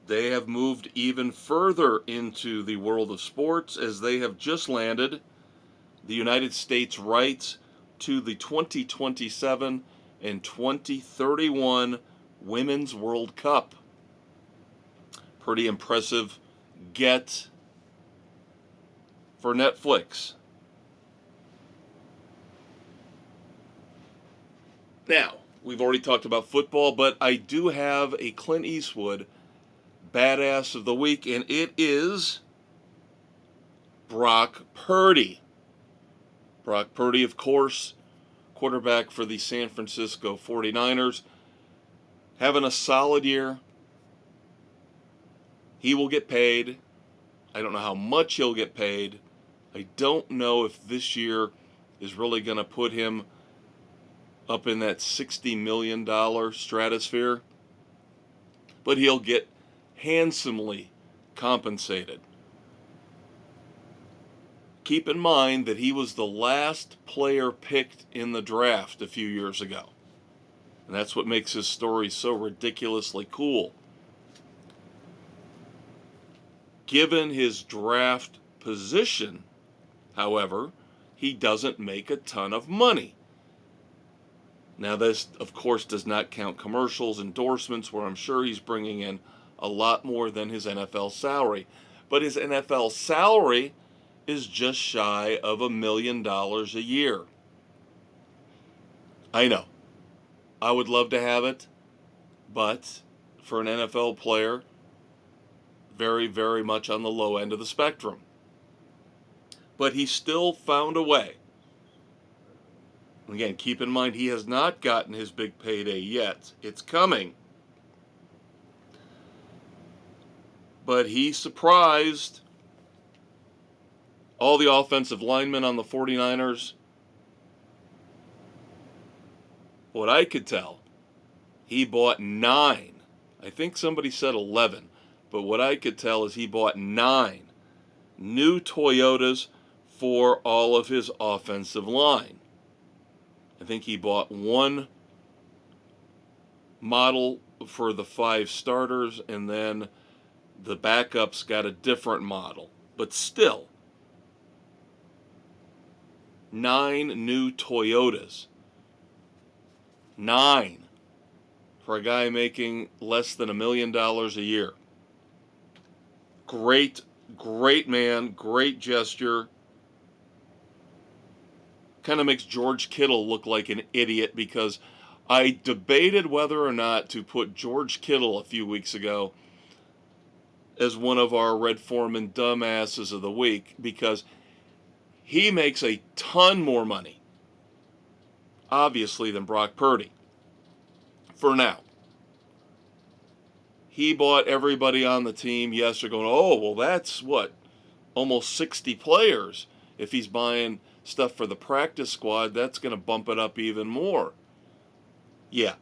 They have moved even further into the world of sports as they have just landed the United States rights to the 2027 and 2031 Women's World Cup. Pretty impressive get for Netflix. Now, we've already talked about football, but I do have a Clint Eastwood Badass of the Week, and it is Brock Purdy. Brock Purdy, of course, quarterback for the San Francisco 49ers, having a solid year. He will get paid. I don't know how much he'll get paid. I don't know if this year is really going to put him up in that $60 million stratosphere, but he'll get handsomely compensated. keep in mind that he was the last player picked in the draft a few years ago. And that's what makes his story so ridiculously cool. Given his draft position, however, he doesn't make a ton of money. Now, this, of course, does not count commercials, endorsements, where I'm sure he's bringing in a lot more than his NFL salary. But his NFL salary is just shy of $1 million a year. I know. I would love to have it, but for an NFL player, very, very much on the low end of the spectrum. But he still found a way. Again, keep in mind he has not gotten his big payday yet. It's coming. But he surprised all the offensive linemen on the 49ers. What I could tell, he bought 9. I think somebody said 11. But what I could tell is he bought 9 new Toyotas for all of his offensive line. I think he bought 1 model for the 5 starters, and then the backups got a different model. But still, 9 new Toyotas. 9 for a guy making less than $1 million a year. Great man, great gesture. Kind of makes George Kittle look like an idiot, because I debated whether or not to put George Kittle a few weeks ago as one of our Red Foreman dumbasses of the week, because he makes a ton more money, obviously, than Brock Purdy. For now. He bought everybody on the team. Yes, they're going, oh, well, that's what? Almost 60 players. If he's buying stuff for the practice squad, that's going to bump it up even more. Yeah.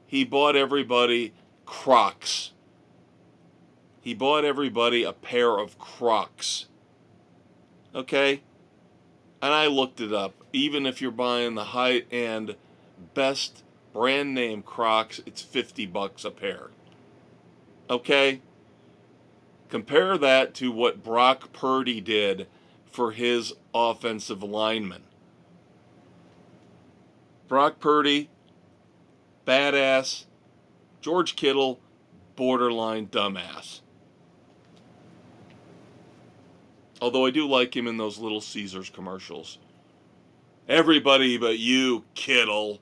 He bought everybody Crocs. He bought everybody a pair of Crocs. Okay? And I looked it up. Even if you're buying the high-end, best brand name Crocs, it's $50 a pair. Okay? Compare that to what Brock Purdy did for his offensive linemen. Brock Purdy, badass. George Kittle, borderline dumbass. Although I do like him in those Little Caesars commercials. Everybody but you, Kittle.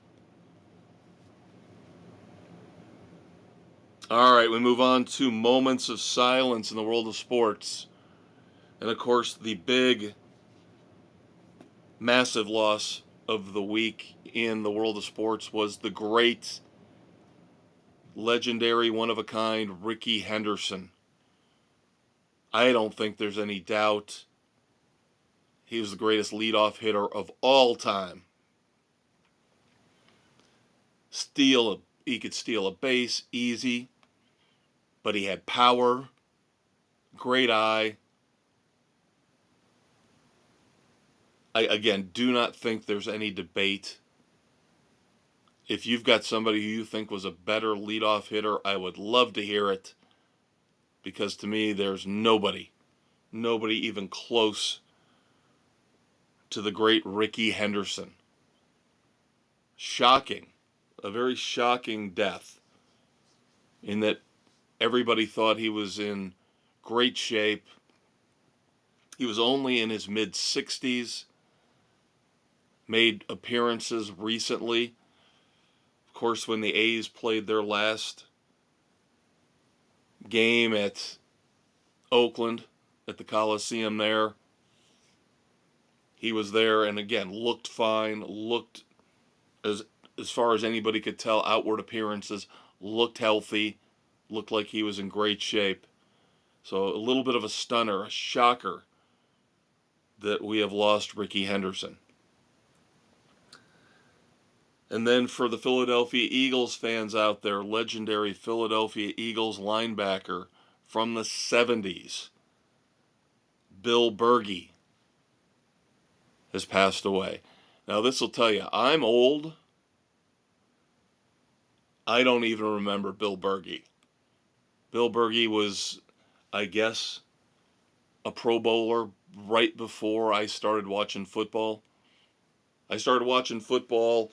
All right, we move on to moments of silence in the world of sports. And of course, the big, massive loss of the week in the world of sports was the great, legendary, one-of-a-kind Rickey Henderson. I don't think there's any doubt he was the greatest leadoff hitter of all time. He could steal a base easy, but he had power, great eye. I, again, do not think there's any debate. If you've got somebody who you think was a better leadoff hitter, I would love to hear it. Because to me, there's nobody even close to the great Rickey Henderson. Shocking. A very shocking death. In that everybody thought he was in great shape. He was only in his mid-60s. Made appearances recently. Of course, when the A's played their last game at Oakland, at the Coliseum there, he was there and again looked fine, looked as far as anybody could tell, outward appearances, looked healthy, looked like he was in great shape. So a little bit of a stunner, a shocker that we have lost Rickey Henderson. And then for the Philadelphia Eagles fans out there, legendary Philadelphia Eagles linebacker from the 70s, Bill Bergey, has passed away. Now, this will tell you, I'm old. I don't even remember Bill Bergey. Bill Bergey was, I guess, a Pro Bowler right before I started watching football. I started watching football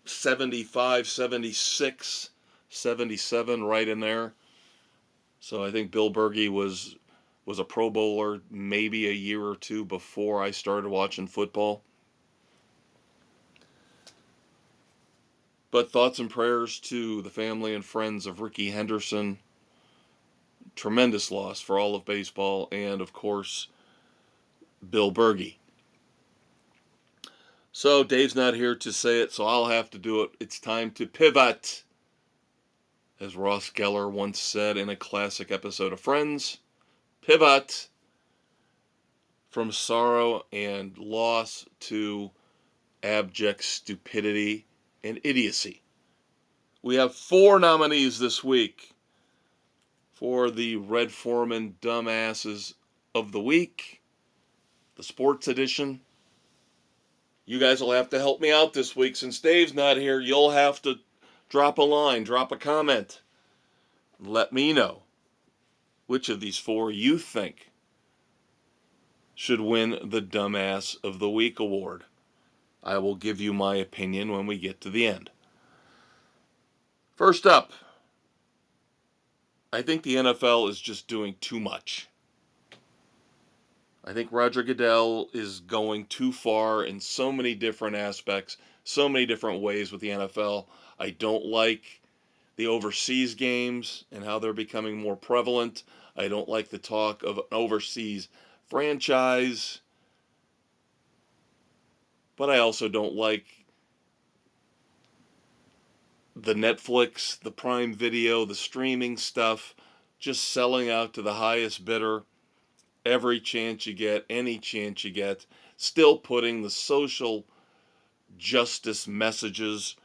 75, 76, 77, right in there. So I think Bill Bergey was a Pro Bowler maybe a year or two before I started watching football. But thoughts and prayers to the family and friends of Rickey Henderson. Tremendous loss for all of baseball, and of course, Bill Bergey. So Dave's not here to say it, so I'll have to do it. It's time to pivot. As Ross Geller once said in a classic episode of Friends, pivot from sorrow and loss to abject stupidity and idiocy. We have 4 nominees this week for the Red Foreman Dumbasses of the Week, the sports edition. You guys will have to help me out this week. Since Dave's not here, you'll have to drop a line, drop a comment. Let me know which of these 4 you think should win the Dumbass of the Week award. I will give you my opinion when we get to the end. First up, I think the NFL is just doing too much. I think Roger Goodell is going too far in so many different aspects, so many different ways with the NFL. I don't like the overseas games and how they're becoming more prevalent. I don't like the talk of an overseas franchise. But I also don't like the Netflix, the Prime Video, the streaming stuff, just selling out to the highest bidder every chance you get, any chance you get, still putting the social justice messages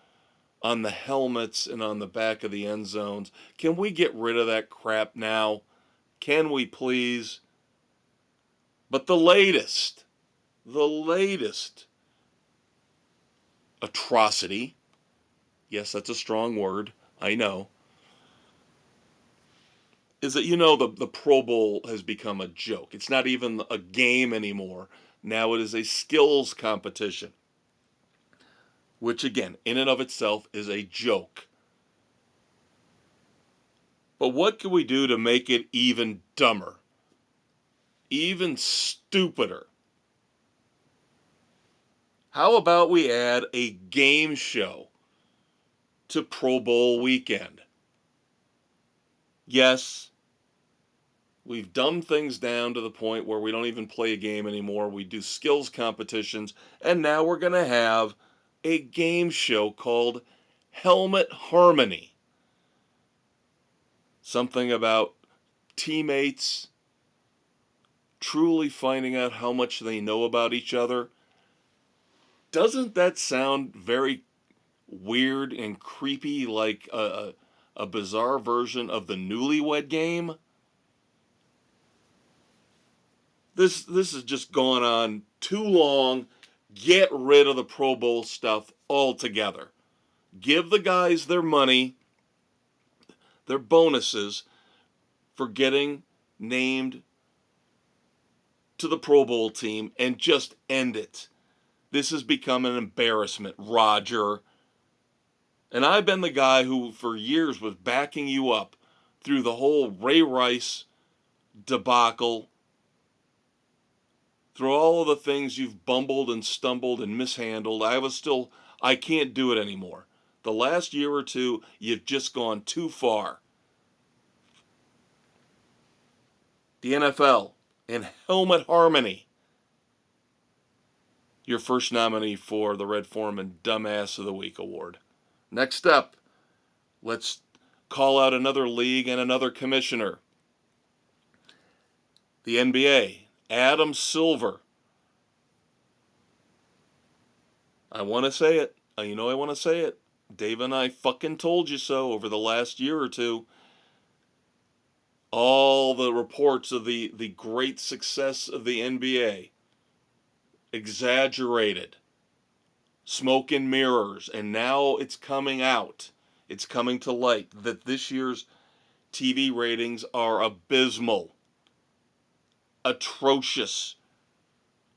on the helmets and on the back of the end zones. Can we get rid of that crap now? Can we please? But the latest atrocity, yes, that's a strong word, I know, is that, the Pro Bowl has become a joke. It's not even a game anymore. Now it is a skills competition, which again, in and of itself, is a joke. But what can we do to make it even dumber, even stupider? How about we add a game show to Pro Bowl weekend? Yes, we've dumbed things down to the point where we don't even play a game anymore. We do skills competitions, and now we're going to have a game show called Helmet Harmony. Something about teammates truly finding out how much they know about each other. Doesn't that sound very weird and creepy, like a bizarre version of the Newlywed Game? This has just gone on too long. Get rid of the Pro Bowl stuff altogether. Give the guys their money, their bonuses for getting named to the Pro Bowl team, and just end it. This has become an embarrassment, Roger. And I've been the guy who for years was backing you up through the whole Ray Rice debacle, through all of the things you've bumbled and stumbled and mishandled. I can't do it anymore. The last year or two, you've just gone too far. The NFL and Helmet Harmony, your first nominee for the Red Foreman Dumbass of the Week award. Next up, let's call out another league and another commissioner. The NBA, Adam Silver. I want to say it. I want to say it. Dave and I fucking told you so over the last year or two. All the reports of the great success of the NBA. exaggerated, smoke and mirrors, and now it's coming out. It's coming to light that this year's TV ratings are abysmal, atrocious.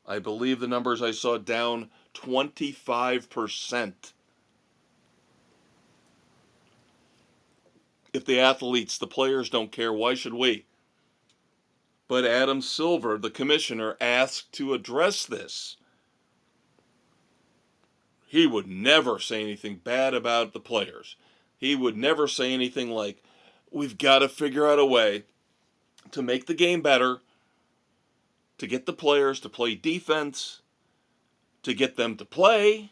I believe the numbers I saw down 25%. If the athletes, the players don't care, why should we? But Adam Silver, the commissioner, asked to address this. He would never say anything bad about the players. He would never say anything like, we've got to figure out a way to make the game better, to get the players to play defense, to get them to play,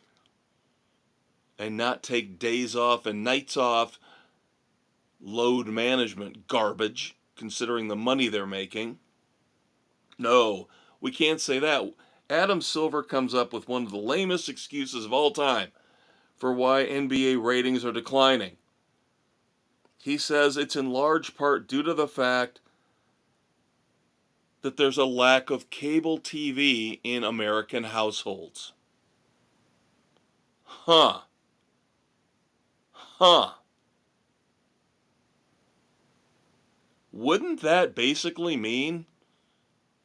and not take days off and nights off, load management garbage, considering the money they're making. No, we can't say that. Adam Silver comes up with one of the lamest excuses of all time for why NBA ratings are declining. He says it's in large part due to the fact that there's a lack of cable TV in American households. Huh. Wouldn't that basically mean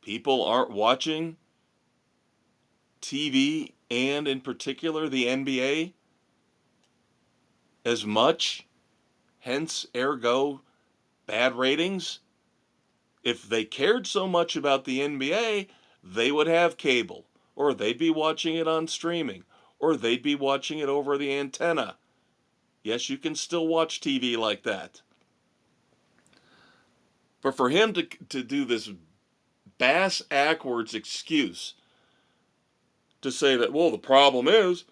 people aren't watching TV and in particular the NBA as much? Hence, ergo, bad ratings? If they cared so much about the NBA, they would have cable, or they'd be watching it on streaming, or they'd be watching it over the antenna. Yes, you can still watch TV like that. But for him to do this bass-ackwards excuse to say that, well, the problem is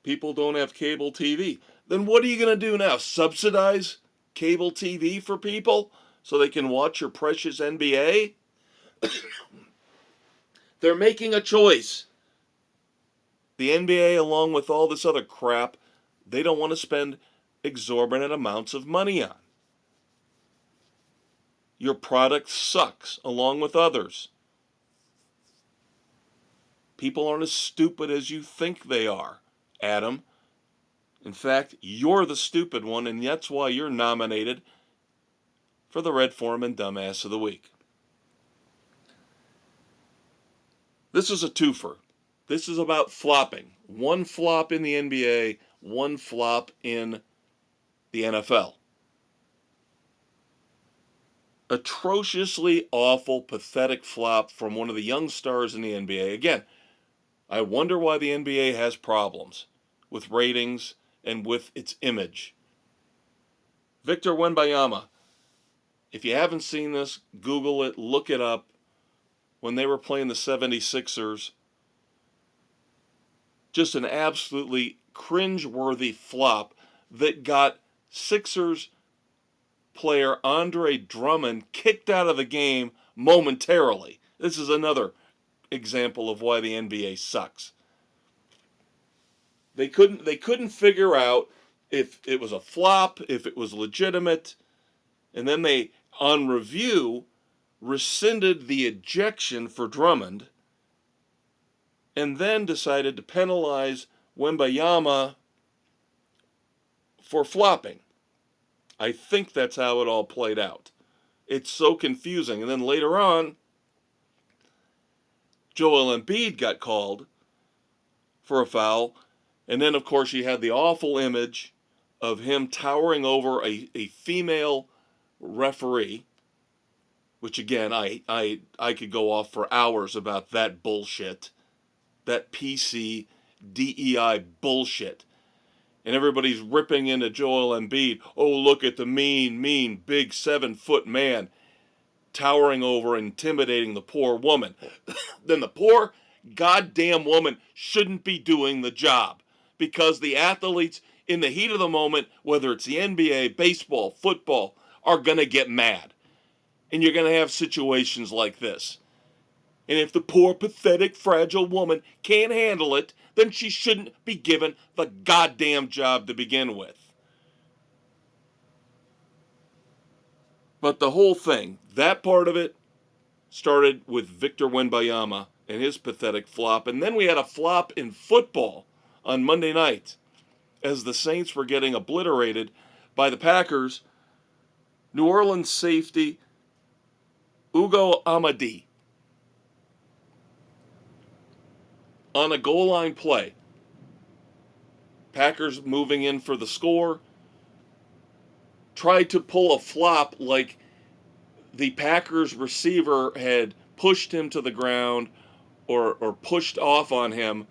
people don't have cable TV, then what are you going to do now? Subsidize cable TV for people so they can watch your precious NBA? They're making a choice. The NBA, along with all this other crap, they don't want to spend exorbitant amounts of money on. Your product sucks, along with others. People aren't as stupid as you think they are, Adam. In fact, you're the stupid one, and that's why you're nominated for the Red Foreman Dumbass of the Week. This is a twofer. This is about flopping. One flop in the NBA, one flop in the NFL. Atrociously awful, pathetic flop from one of the young stars in the NBA. Again, I wonder why the NBA has problems with ratings and with its image. Victor Wembanyama. If you haven't seen this, Google it, look it up. When they were playing the 76ers, just an absolutely cringe-worthy flop that got Sixers player Andre Drummond kicked out of the game momentarily. This is another example of why the NBA sucks. They couldn't figure out if it was a flop, if it was legitimate, and then they, on review, rescinded the ejection for Drummond, and then decided to penalize Wembanyama for flopping. I think that's how it all played out. It's so confusing. And then later on, Joel Embiid got called for a foul. And then, of course, you had the awful image of him towering over a female referee, which, again, I could go off for hours about that bullshit, that PC, DEI bullshit. And everybody's ripping into Joel Embiid. Oh, look at the mean, big 7-foot man towering over, intimidating the poor woman. Then the poor goddamn woman shouldn't be doing the job, because the athletes in the heat of the moment, whether it's the NBA, baseball, football, are going to get mad. And you're going to have situations like this. And if the poor, pathetic, fragile woman can't handle it, then she shouldn't be given the goddamn job to begin with. But the whole thing, that part of it, started with Victor Wembanyama and his pathetic flop. And then we had a flop in football on Monday night as the Saints were getting obliterated by the Packers. New Orleans safety Ugo Amadi on a goal line play. Packers moving in for the score. Tried to pull a flop like the Packers receiver had pushed him to the ground or pushed off on him.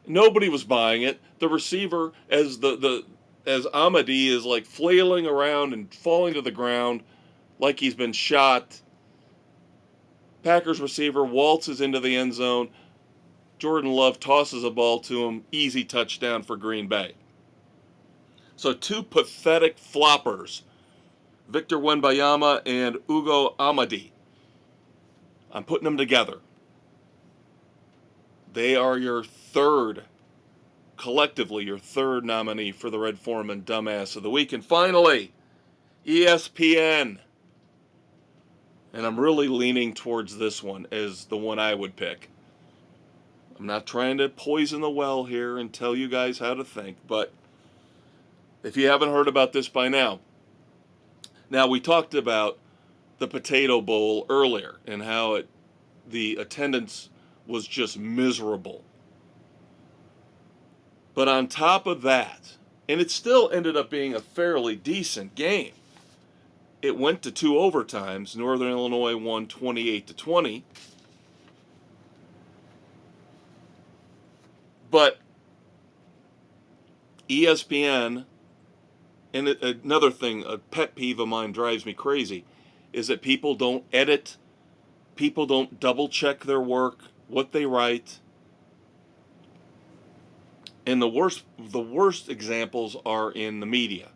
Nobody was buying it. The receiver, as as Amadi is like flailing around and falling to the ground like he's been shot. Packers receiver waltzes into the end zone. Jordan Love tosses a ball to him. Easy touchdown for Green Bay. So two pathetic floppers, Victor Wembanyama and Ugo Amadi. I'm putting them together. They are collectively your third nominee for the Red Foreman Dumbass of the Week. And finally, ESPN. And I'm really leaning towards this one as the one I would pick. I'm not trying to poison the well here and tell you guys how to think, but if you haven't heard about this by now, we talked about the Potato Bowl earlier and how the attendance was just miserable. But on top of that, and it still ended up being a fairly decent game. It went to 2 overtimes. Northern Illinois won 28-20. But ESPN, and another thing, a pet peeve of mine drives me crazy, is that people don't edit, people don't double check their work, what they write. And the worst examples are in the media,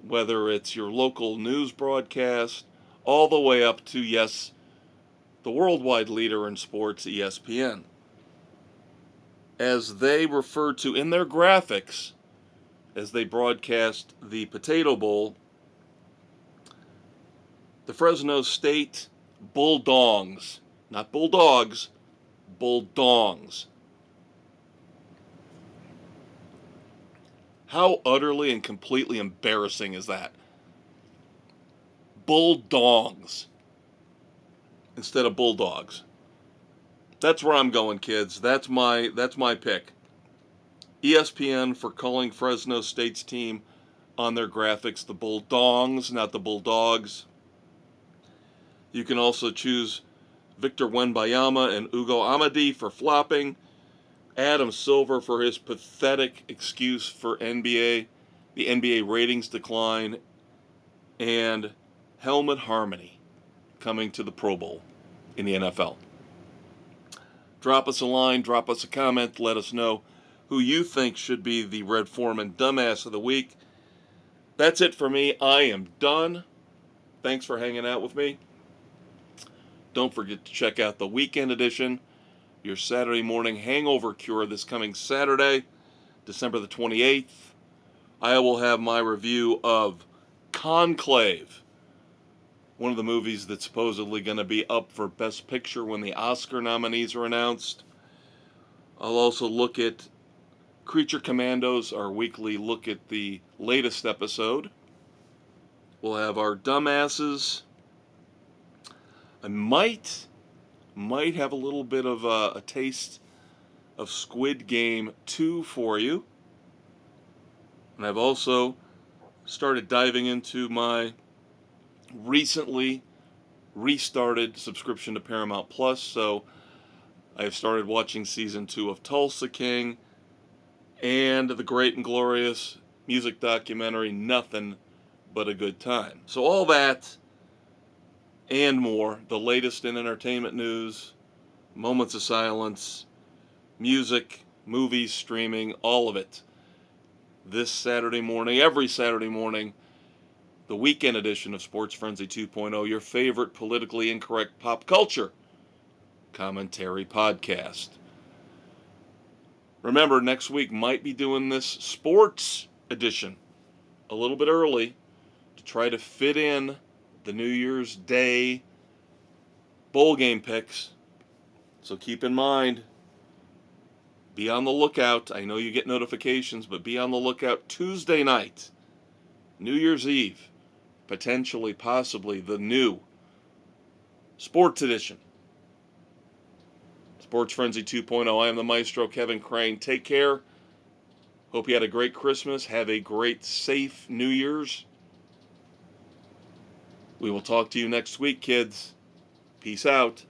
whether it's your local news broadcast, all the way up to, yes, the worldwide leader in sports, ESPN. As they refer to in their graphics, as they broadcast the Potato Bowl, the Fresno State Bulldongs, not Bulldogs, Bulldongs. How utterly and completely embarrassing is that? Bulldongs instead of Bulldogs. That's where I'm going, kids. That's my pick. ESPN for calling Fresno State's team on their graphics the Bulldongs, not the Bulldogs. You can also choose Victor Wembanyama and Ugo Amadi for flopping, Adam Silver for his pathetic excuse for the NBA ratings decline, and Helmet Harmony coming to the Pro Bowl in the NFL. Drop us a line, drop us a comment, let us know who you think should be the Red Foreman Dumbass of the Week. That's it for me. I am done. Thanks for hanging out with me. Don't forget to check out the weekend edition, your Saturday morning hangover cure this coming Saturday, December the 28th. I will have my review of Conclave, one of the movies that's supposedly going to be up for Best Picture when the Oscar nominees are announced. I'll also look at Creature Commandos, our weekly look at the latest episode. We'll have our dumbasses. I might have a little bit of a taste of Squid Game 2 for you. And I've also started diving into my recently restarted subscription to Paramount Plus, so I've started watching season 2 of Tulsa King and the great and glorious music documentary Nothing But a Good Time. So all that and more, the latest in entertainment news, moments of silence, music, movies, streaming, all of it. This Saturday morning, every Saturday morning, the weekend edition of Sports Frenzy 2.0, your favorite politically incorrect pop culture commentary podcast. Remember, next week might be doing this sports edition a little bit early to try to fit in the New Year's Day bowl game picks. So keep in mind, be on the lookout. I know you get notifications, but be on the lookout Tuesday night, New Year's Eve, potentially, possibly the new Sports Edition. Sports Frenzy 2.0. I am the Maestro, Kevin Crane. Take care. Hope you had a great Christmas. Have a great, safe New Year's. We will talk to you next week, kids. Peace out.